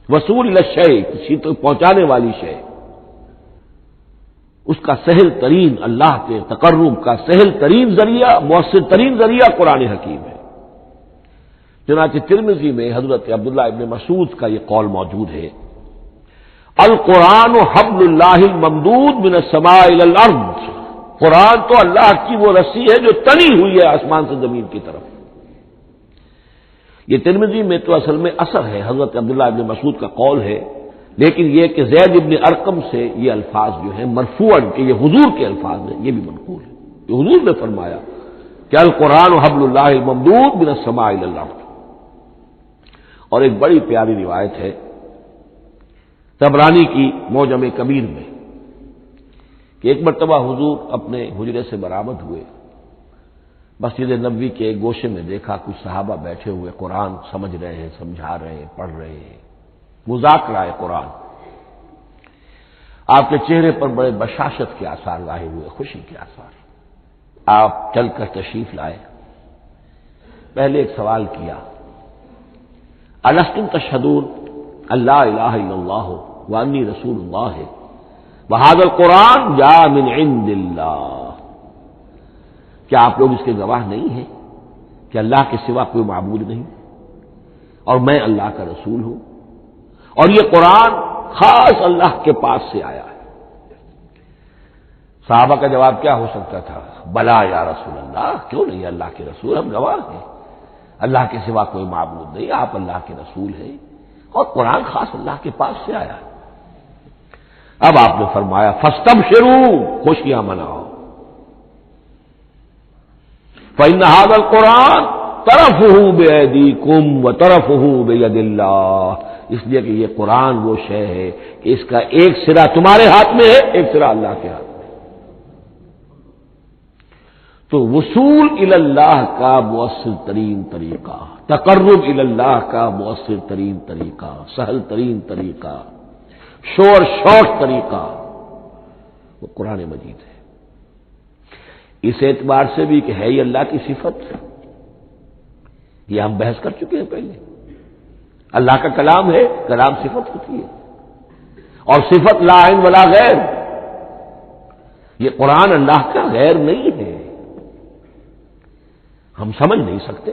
وصول الشیء کسی تو پہنچانے والی شے، اس کا سہل ترین، اللہ کے تقرب کا سہل ترین ذریعہ، مؤثر ترین ذریعہ قرآن حکیم ہے. چنانچہ ترمذی میں حضرت عبداللہ ابن مسعود کا یہ قول موجود ہے القرآن حبل اللہ الممدود من السماء الی الارض. قرآن تو اللہ کی وہ رسی ہے جو تنی ہوئی ہے آسمان سے زمین کی طرف. یہ ترمذی میں تو اصل میں اثر ہے، حضرت عبداللہ ابن مسعود کا قول ہے، لیکن یہ کہ زید ابن ارقم سے یہ الفاظ جو ہیں مرفوعاً کہ یہ حضور کے الفاظ ہیں، یہ بھی منقول ہے. یہ حضور نے فرمایا کہ القرآن حبل اللہ الممدود من السماء الی الارض. اور ایک بڑی پیاری روایت ہے طبرانی کی معجم کبیر میں کہ ایک مرتبہ حضور اپنے حجرے سے برآمد ہوئے، مسجد نبوی کے ایک گوشے میں دیکھا کچھ صحابہ بیٹھے ہوئے قرآن سمجھ رہے ہیں، سمجھا رہے ہیں، پڑھ رہے ہیں، مذاکرہ ہے قرآن. آپ کے چہرے پر بڑے بشاشت کے آثار ظاہر ہوئے، خوشی کے آثار. آپ چل کر تشریف لائے. پہلے ایک سوال کیا الستم تشہدون اللہ الہ الا اللہ وانی رسول اللہ وہذا القرآن جاء من عند اللہ. کیا آپ لوگ اس کے گواہ نہیں ہیں کہ اللہ کے سوا کوئی معبود نہیں اور میں اللہ کا رسول ہوں اور یہ قرآن خاص اللہ کے پاس سے آیا ہے؟ صحابہ کا جواب کیا ہو سکتا تھا؟ بلا یا رسول اللہ، کیوں نہیں اللہ کے رسول، ہم گواہ ہیں. اللہ کے سوا کوئی معبود نہیں، آپ اللہ کے رسول ہیں، اور قرآن خاص اللہ کے پاس سے آیا۔ اب آپ نے فرمایا فاستبشروا، خوشیاں مناؤ، فإن هذا القرآن طرفه بأيديكم وطرفه بيد اللہ، اس لیے کہ یہ قرآن وہ شے ہے کہ اس کا ایک سرا تمہارے ہاتھ میں ہے، ایک سرا اللہ کے ہاتھ میں۔ تو وصول الی اللہ کا مؤثر ترین طریقہ، تقرب الی اللہ کا مؤثر ترین طریقہ، سہل ترین طریقہ، شور شوق طریقہ وہ قرآن مجید ہے۔ اس اعتبار سے بھی کہ ہے یہ اللہ کی صفت، یہ ہم بحث کر چکے ہیں پہلے، اللہ کا کلام ہے، کلام صفت ہوتی ہے، اور صفت لا عین ولا غیر، یہ قرآن اللہ کا غیر نہیں ہے، ہم سمجھ نہیں سکتے،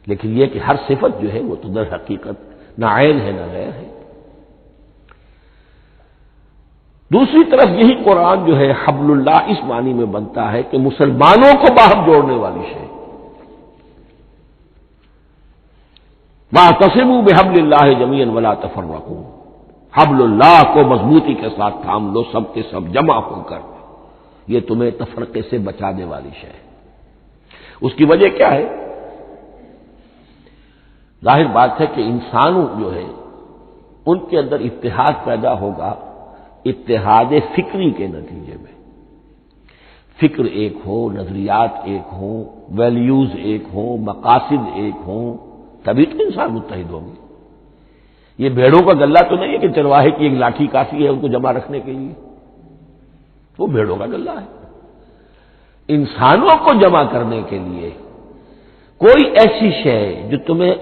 لیکن یہ کہ ہر صفت جو ہے وہ تو در حقیقت نہ عین ہے نہ غیر ہے۔ دوسری طرف یہی قرآن جو ہے حبل اللہ اس معنی میں بنتا ہے کہ مسلمانوں کو باہم جوڑنے والی شے، وَاعْتَصِمُوا بِحَبْلِ اللَّهِ جَمِيعًا وَلَا تَفَرَّقُوا، حبل اللہ کو مضبوطی کے ساتھ تھام لو، سب کے سب جمع ہو کر، یہ تمہیں تفرقے سے بچانے والی شے ہے۔ اس کی وجہ کیا ہے؟ ظاہر بات ہے کہ انسانوں جو ہے ان کے اندر اتحاد پیدا ہوگا اتحاد فکری کے نتیجے میں، فکر ایک ہو، نظریات ایک ہوں، ویلیوز ایک ہوں، مقاصد ایک ہوں، تبھی تو انسان متحد ہوں گے۔ یہ بھیڑوں کا گلہ تو نہیں ہے کہ چرواہے کی ایک لاٹھی کافی ہے ان کو جمع رکھنے کے لیے، وہ بھیڑوں کا گلہ ہے۔ انسانوں کو جمع کرنے کے لیے کوئی ایسی شے جو تمہیں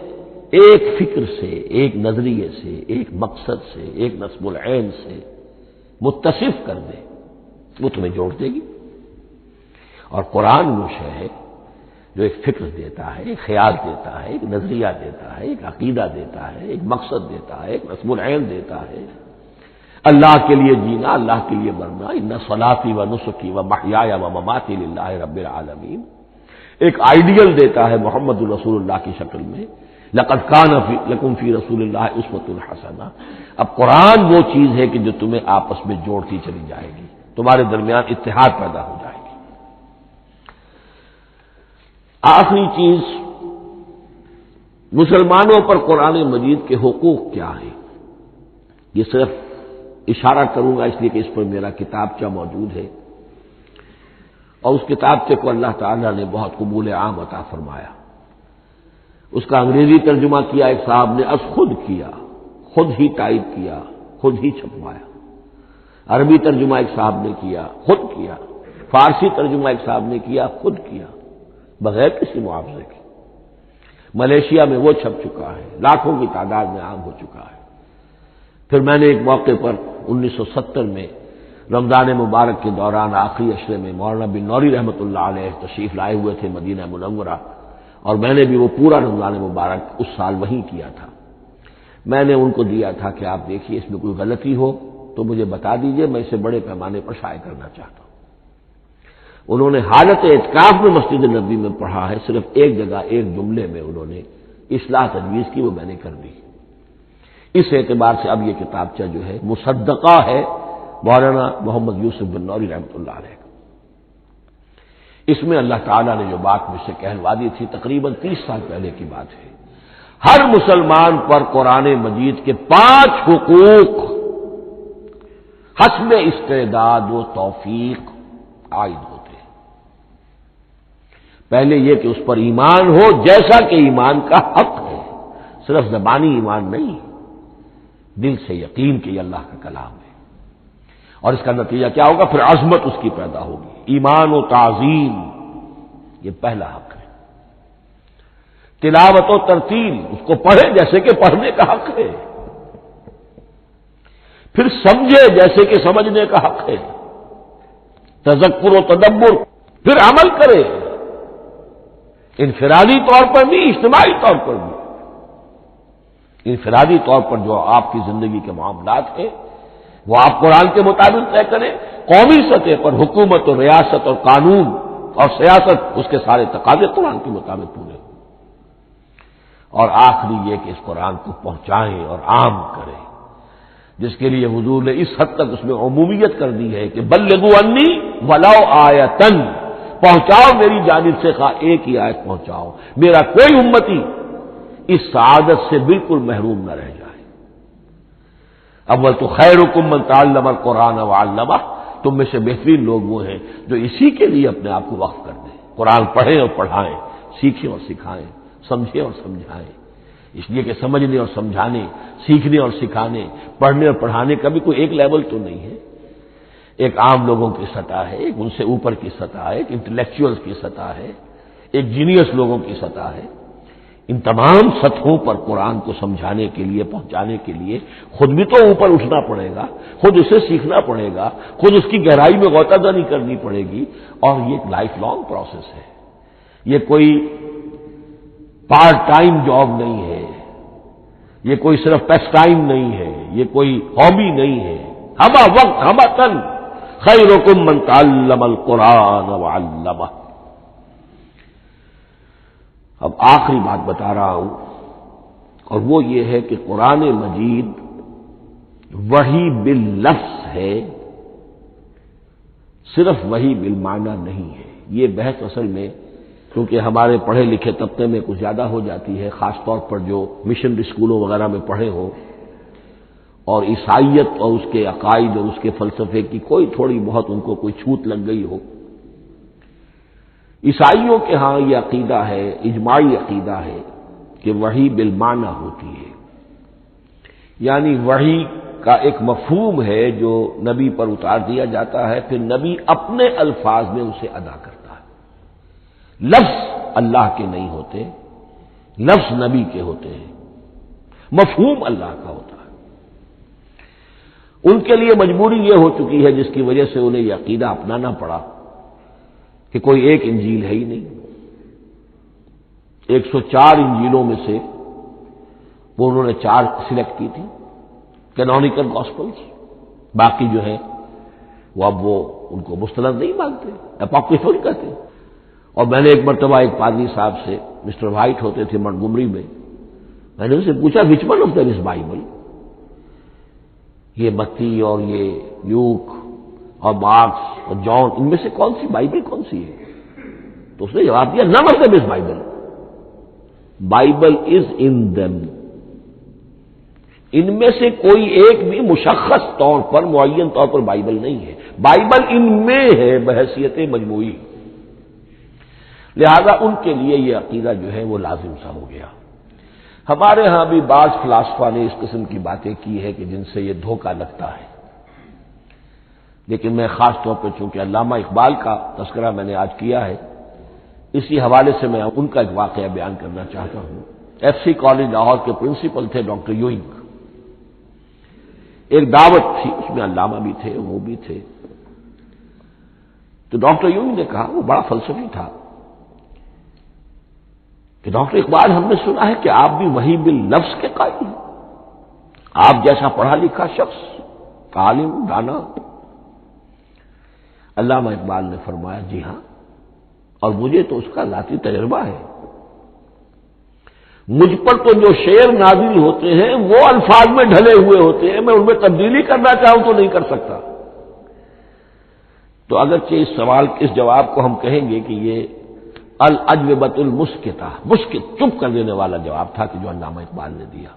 ایک فکر سے، ایک نظریے سے، ایک مقصد سے، ایک نصب العین سے متصف کر دے، وہ تمہیں جوڑ دے گی۔ اور قرآن وہ شے ہے جو ایک فکر دیتا ہے، ایک خیال دیتا ہے، ایک نظریہ دیتا ہے، ایک عقیدہ دیتا ہے، ایک مقصد دیتا ہے، ایک نصب العین دیتا ہے، اللہ کے لیے جینا، اللہ کے لیے مرنا، ان صلاتی و نسکی و محیای و مماتی للہ رب العالمین، ایک آئیڈیل دیتا ہے محمد الرسول اللہ کی شکل میں، لقد کان لکم فی رسول اللہ اسوۃ حسنہ۔ اب قرآن وہ چیز ہے کہ جو تمہیں آپس میں جوڑتی چلی جائے گی، تمہارے درمیان اتحاد پیدا ہو جائے گی۔ آخری چیز، مسلمانوں پر قرآن مجید کے حقوق کیا ہیں، یہ صرف اشارہ کروں گا اس لیے کہ اس پر میرا کتابچہ موجود ہے، اور اس کتابچے کو اللہ تعالیٰ نے بہت قبول عام عطا فرمایا۔ اس کا انگریزی ترجمہ کیا ایک صاحب نے، از خود کیا، خود ہی ٹائپ کیا، خود ہی چھپوایا۔ عربی ترجمہ ایک صاحب نے کیا، خود کیا۔ فارسی ترجمہ ایک صاحب نے کیا، خود کیا، بغیر کسی معاوضے کے۔ ملیشیا میں وہ چھپ چکا ہے، لاکھوں کی تعداد میں عام ہو چکا ہے۔ پھر میں نے ایک موقع پر 1970 میں رمضان مبارک کے دوران آخری عشرے میں مولانا بن نوری رحمۃ اللہ علیہ تشریف لائے ہوئے تھے مدینہ منورہ، اور میں نے بھی وہ پورا رمضان مبارک اس سال وہیں کیا تھا۔ میں نے ان کو دیا تھا کہ آپ دیکھیے اس میں کوئی غلطی ہو تو مجھے بتا دیجئے، میں اسے بڑے پیمانے پر شائع کرنا چاہتا ہوں۔ انہوں نے حالت اعتکاف میں مسجد نبوی میں پڑھا ہے، صرف ایک جگہ ایک جملے میں انہوں نے اصلاح تجویز کی، وہ میں نے کر دی۔ اس اعتبار سے اب یہ کتابچہ جو ہے مصدقہ ہے مولانا محمد یوسف بن نوری رحمۃ اللہ علیہ کا۔ اس میں اللہ تعالیٰ نے جو بات مجھ سے کہلوا دی تھی تقریباً 30 سال پہلے کی بات ہے، ہر مسلمان پر قرآن مجید کے 5 حقوق حسب استعداد و توفیق عائد ہوتے ہیں۔ پہلے یہ کہ اس پر ایمان ہو جیسا کہ ایمان کا حق ہے، صرف زبانی ایمان نہیں، دل سے یقین کہ یہ اللہ کا کلام ہے۔ اور اس کا نتیجہ کیا ہوگا؟ پھر عظمت اس کی پیدا ہوگی، ایمان و تعظیم، یہ پہلا حق ہے۔ تلاوت و ترتیل، اس کو پڑھے جیسے کہ پڑھنے کا حق ہے، پھر سمجھے جیسے کہ سمجھنے کا حق ہے، تذکر و تدبر، پھر عمل کرے، انفرادی طور پر بھی اجتماعی طور پر بھی۔ انفرادی طور پر جو آپ کی زندگی کے معاملات ہیں وہ آپ قرآن کے مطابق طے کریں، قومی سطح پر حکومت اور ریاست اور قانون اور سیاست، اس کے سارے تقاضے قرآن کے مطابق پورے ہوں۔ اور آخری یہ کہ اس قرآن کو پہنچائیں اور عام کریں، جس کے لیے حضور نے اس حد تک اس میں عمومیت کر دی ہے کہ بلغوا انی ولو آیتن، پہنچاؤ میری جانب سے خواہ ایک ہی آیت پہنچاؤ، میرا کوئی امتی اس سعادت سے بالکل محروم نہ رہ جائے۔ اول تو خیرکم من تعلم القرآن وعلمہ، تم میں سے بہترین لوگ وہ ہیں جو اسی کے لیے اپنے آپ کو وقف کر دیں، قرآن پڑھیں اور پڑھائیں، سیکھیں اور سکھائیں، سمجھیں اور سمجھائیں۔ اس لیے کہ سمجھنے اور سمجھانے، سیکھنے اور سکھانے، پڑھنے اور پڑھانے کا بھی کوئی ایک لیول تو نہیں ہے، ایک عام لوگوں کی سطح ہے، ایک ان سے اوپر کی سطح ہے، ایک انٹلیکچوئلز کی سطح ہے، ایک جینیس لوگوں کی سطح ہے۔ ان تمام سطحوں پر قرآن کو سمجھانے کے لیے، پہنچانے کے لیے خود بھی تو اوپر اٹھنا پڑے گا، خود اسے سیکھنا پڑے گا، خود اس کی گہرائی میں غوطہ دانی کرنی پڑے گی، اور یہ ایک لائف لانگ پروسیس ہے۔ یہ کوئی پارٹ ٹائم جاب نہیں ہے، یہ کوئی صرف پیس ٹائم نہیں ہے، یہ کوئی ہابی نہیں ہے۔ ہمہ وقت ہمہ تن خیرکم من تعلم القرآن وعلمہ۔ اب آخری بات بتا رہا ہوں، اور وہ یہ ہے کہ قرآن مجید وحی باللفظ ہے، صرف وحی بالمعنی نہیں ہے۔ یہ بحث اصل میں کیونکہ ہمارے پڑھے لکھے طبقے میں کچھ زیادہ ہو جاتی ہے، خاص طور پر جو مشنری اسکولوں وغیرہ میں پڑھے ہو اور عیسائیت اور اس کے عقائد اور اس کے فلسفے کی کوئی تھوڑی بہت ان کو کوئی چھوٹ لگ گئی ہو۔ عیسائیوں کے ہاں یہ عقیدہ ہے، اجماعی عقیدہ ہے کہ وحی بالمعنی ہوتی ہے، یعنی وحی کا ایک مفہوم ہے جو نبی پر اتار دیا جاتا ہے، پھر نبی اپنے الفاظ میں اسے ادا کرتا ہے۔ لفظ اللہ کے نہیں ہوتے، لفظ نبی کے ہوتے ہیں، مفہوم اللہ کا ہوتا ہے۔ ان کے لیے مجبوری یہ ہو چکی ہے جس کی وجہ سے انہیں یہ عقیدہ اپنانا پڑا کہ کوئی ایک انجیل ہے ہی نہیں۔ 104 انجیلوں میں سے وہ انہوں نے 4 سلیکٹ کی تھی کینونیکل گاسپلز، باقی جو ہیں وہ اب وہ ان کو مستند نہیں مانتے، اپوکریفل کہتے ہیں۔ اور میں نے ایک مرتبہ ایک پادری صاحب سے، مسٹر وائٹ ہوتے تھے منٹگومری میں نے ان سے پوچھا which one of them is Bible, یہ متی اور یہ لوک اور مارکس اور جان، ان میں سے کون سی بائبل کون سی ہے؟ تو اس نے جواب دیا none of them is bible, bible is in them, ان میں سے کوئی ایک بھی مشخص طور پر، معین طور پر بائبل نہیں ہے، بائبل ان میں ہے بحیثیت مجموعی۔ لہذا ان کے لیے یہ عقیدہ جو ہے وہ لازم سا ہو گیا۔ ہمارے ہاں بھی بعض فلاسفہ نے اس قسم کی باتیں کی ہے کہ جن سے یہ دھوکہ لگتا ہے، لیکن میں خاص طور پہ چونکہ علامہ اقبال کا تذکرہ میں نے آج کیا ہے، اسی حوالے سے میں ان کا ایک واقعہ بیان کرنا چاہتا ہوں۔ ایف سی کالج لاہور کے پرنسپل تھے ڈاکٹر یوئنگ، ایک دعوت تھی، اس میں علامہ بھی تھے، وہ بھی تھے۔ تو ڈاکٹر یوئنگ نے کہا، وہ بڑا فلسفی تھا، کہ ڈاکٹر اقبال ہم نے سنا ہے کہ آپ بھی وحی باللفظ کے قائل ہیں، آپ جیسا پڑھا لکھا شخص، عالم دانا۔ علامہ اقبال نے فرمایا جی ہاں، اور مجھے تو اس کا ذاتی تجربہ ہے، مجھ پر تو جو شعر نازل ہوتے ہیں وہ الفاظ میں ڈھلے ہوئے ہوتے ہیں، میں ان میں تبدیلی کرنا چاہوں تو نہیں کر سکتا۔ تو اگرچہ اس جواب کو ہم کہیں گے کہ یہ الاجوبۃ المسکتہ، مسکت چپ کر دینے والا جواب تھا کہ جو علامہ اقبال نے دیا،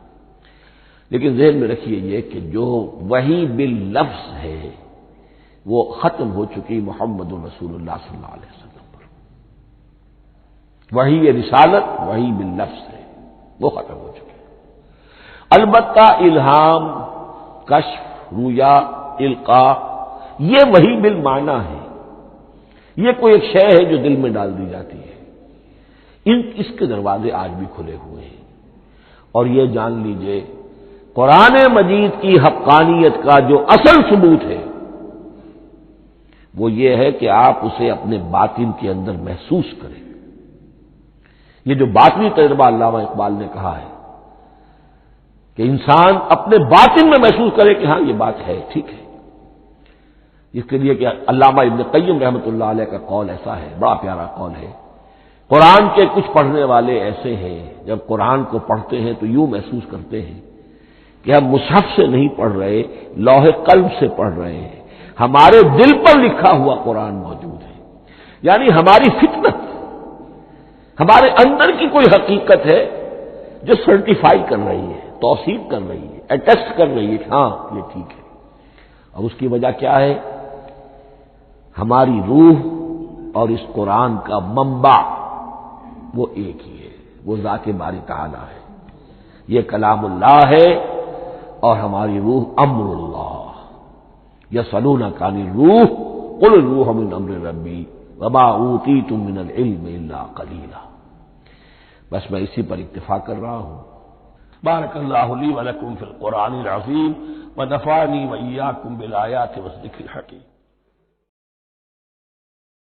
لیکن ذہن میں رکھیے یہ کہ جو وحی باللفظ ہے وہ ختم ہو چکی محمد رسول اللہ صلی اللہ علیہ وسلم پر، وحی رسالت وحی باللفظ ہے، وہ ختم ہو چکی۔ البتہ الہام، کشف، رویا، القاء، یہ وحی بالمعنی ہے، یہ کوئی ایک شے ہے جو دل میں ڈال دی جاتی ہے، اس کے دروازے آج بھی کھلے ہوئے ہیں۔ اور یہ جان لیجئے قرآن مجید کی حقانیت کا جو اصل ثبوت ہے وہ یہ ہے کہ آپ اسے اپنے باطن کے اندر محسوس کریں۔ یہ جو باطنی تجربہ علامہ اقبال نے کہا ہے کہ انسان اپنے باطن میں محسوس کرے کہ ہاں یہ بات ہے، ٹھیک ہے، اس کے لیے کہ علامہ ابن قیم رحمۃ اللہ علیہ کا قول ایسا ہے، بڑا پیارا قول ہے قرآن کے کچھ پڑھنے والے ایسے ہیں جب قرآن کو پڑھتے ہیں تو یوں محسوس کرتے ہیں کہ ہم مصحف سے نہیں پڑھ رہے، لوح قلب سے پڑھ رہے ہیں، ہمارے دل پر لکھا ہوا قرآن موجود ہے، یعنی ہماری فطرت، ہمارے اندر کی کوئی حقیقت ہے جو سرٹیفائی کر رہی ہے، توثیق کر رہی ہے، اٹیسٹ کر رہی ہے کہ ہاں یہ ٹھیک ہے۔ اور اس کی وجہ کیا ہے؟ ہماری روح اور اس قرآن کا منبع وہ ایک ہی ہے، وہ ذات باری تعالی ہے، یہ کلام اللہ ہے، اور ہماری روح امر اللہ۔ یسألونک عن الروح قل الروح من امر ربی وما اوتیتم من العلم الا قلیلا۔ بس میں اسی پر اکتفا کر رہا ہوں۔ بارک اللہ لی ولکم فی القرآن العظیم ونفعنی وإیاکم بالآیات والذکر الحکیم۔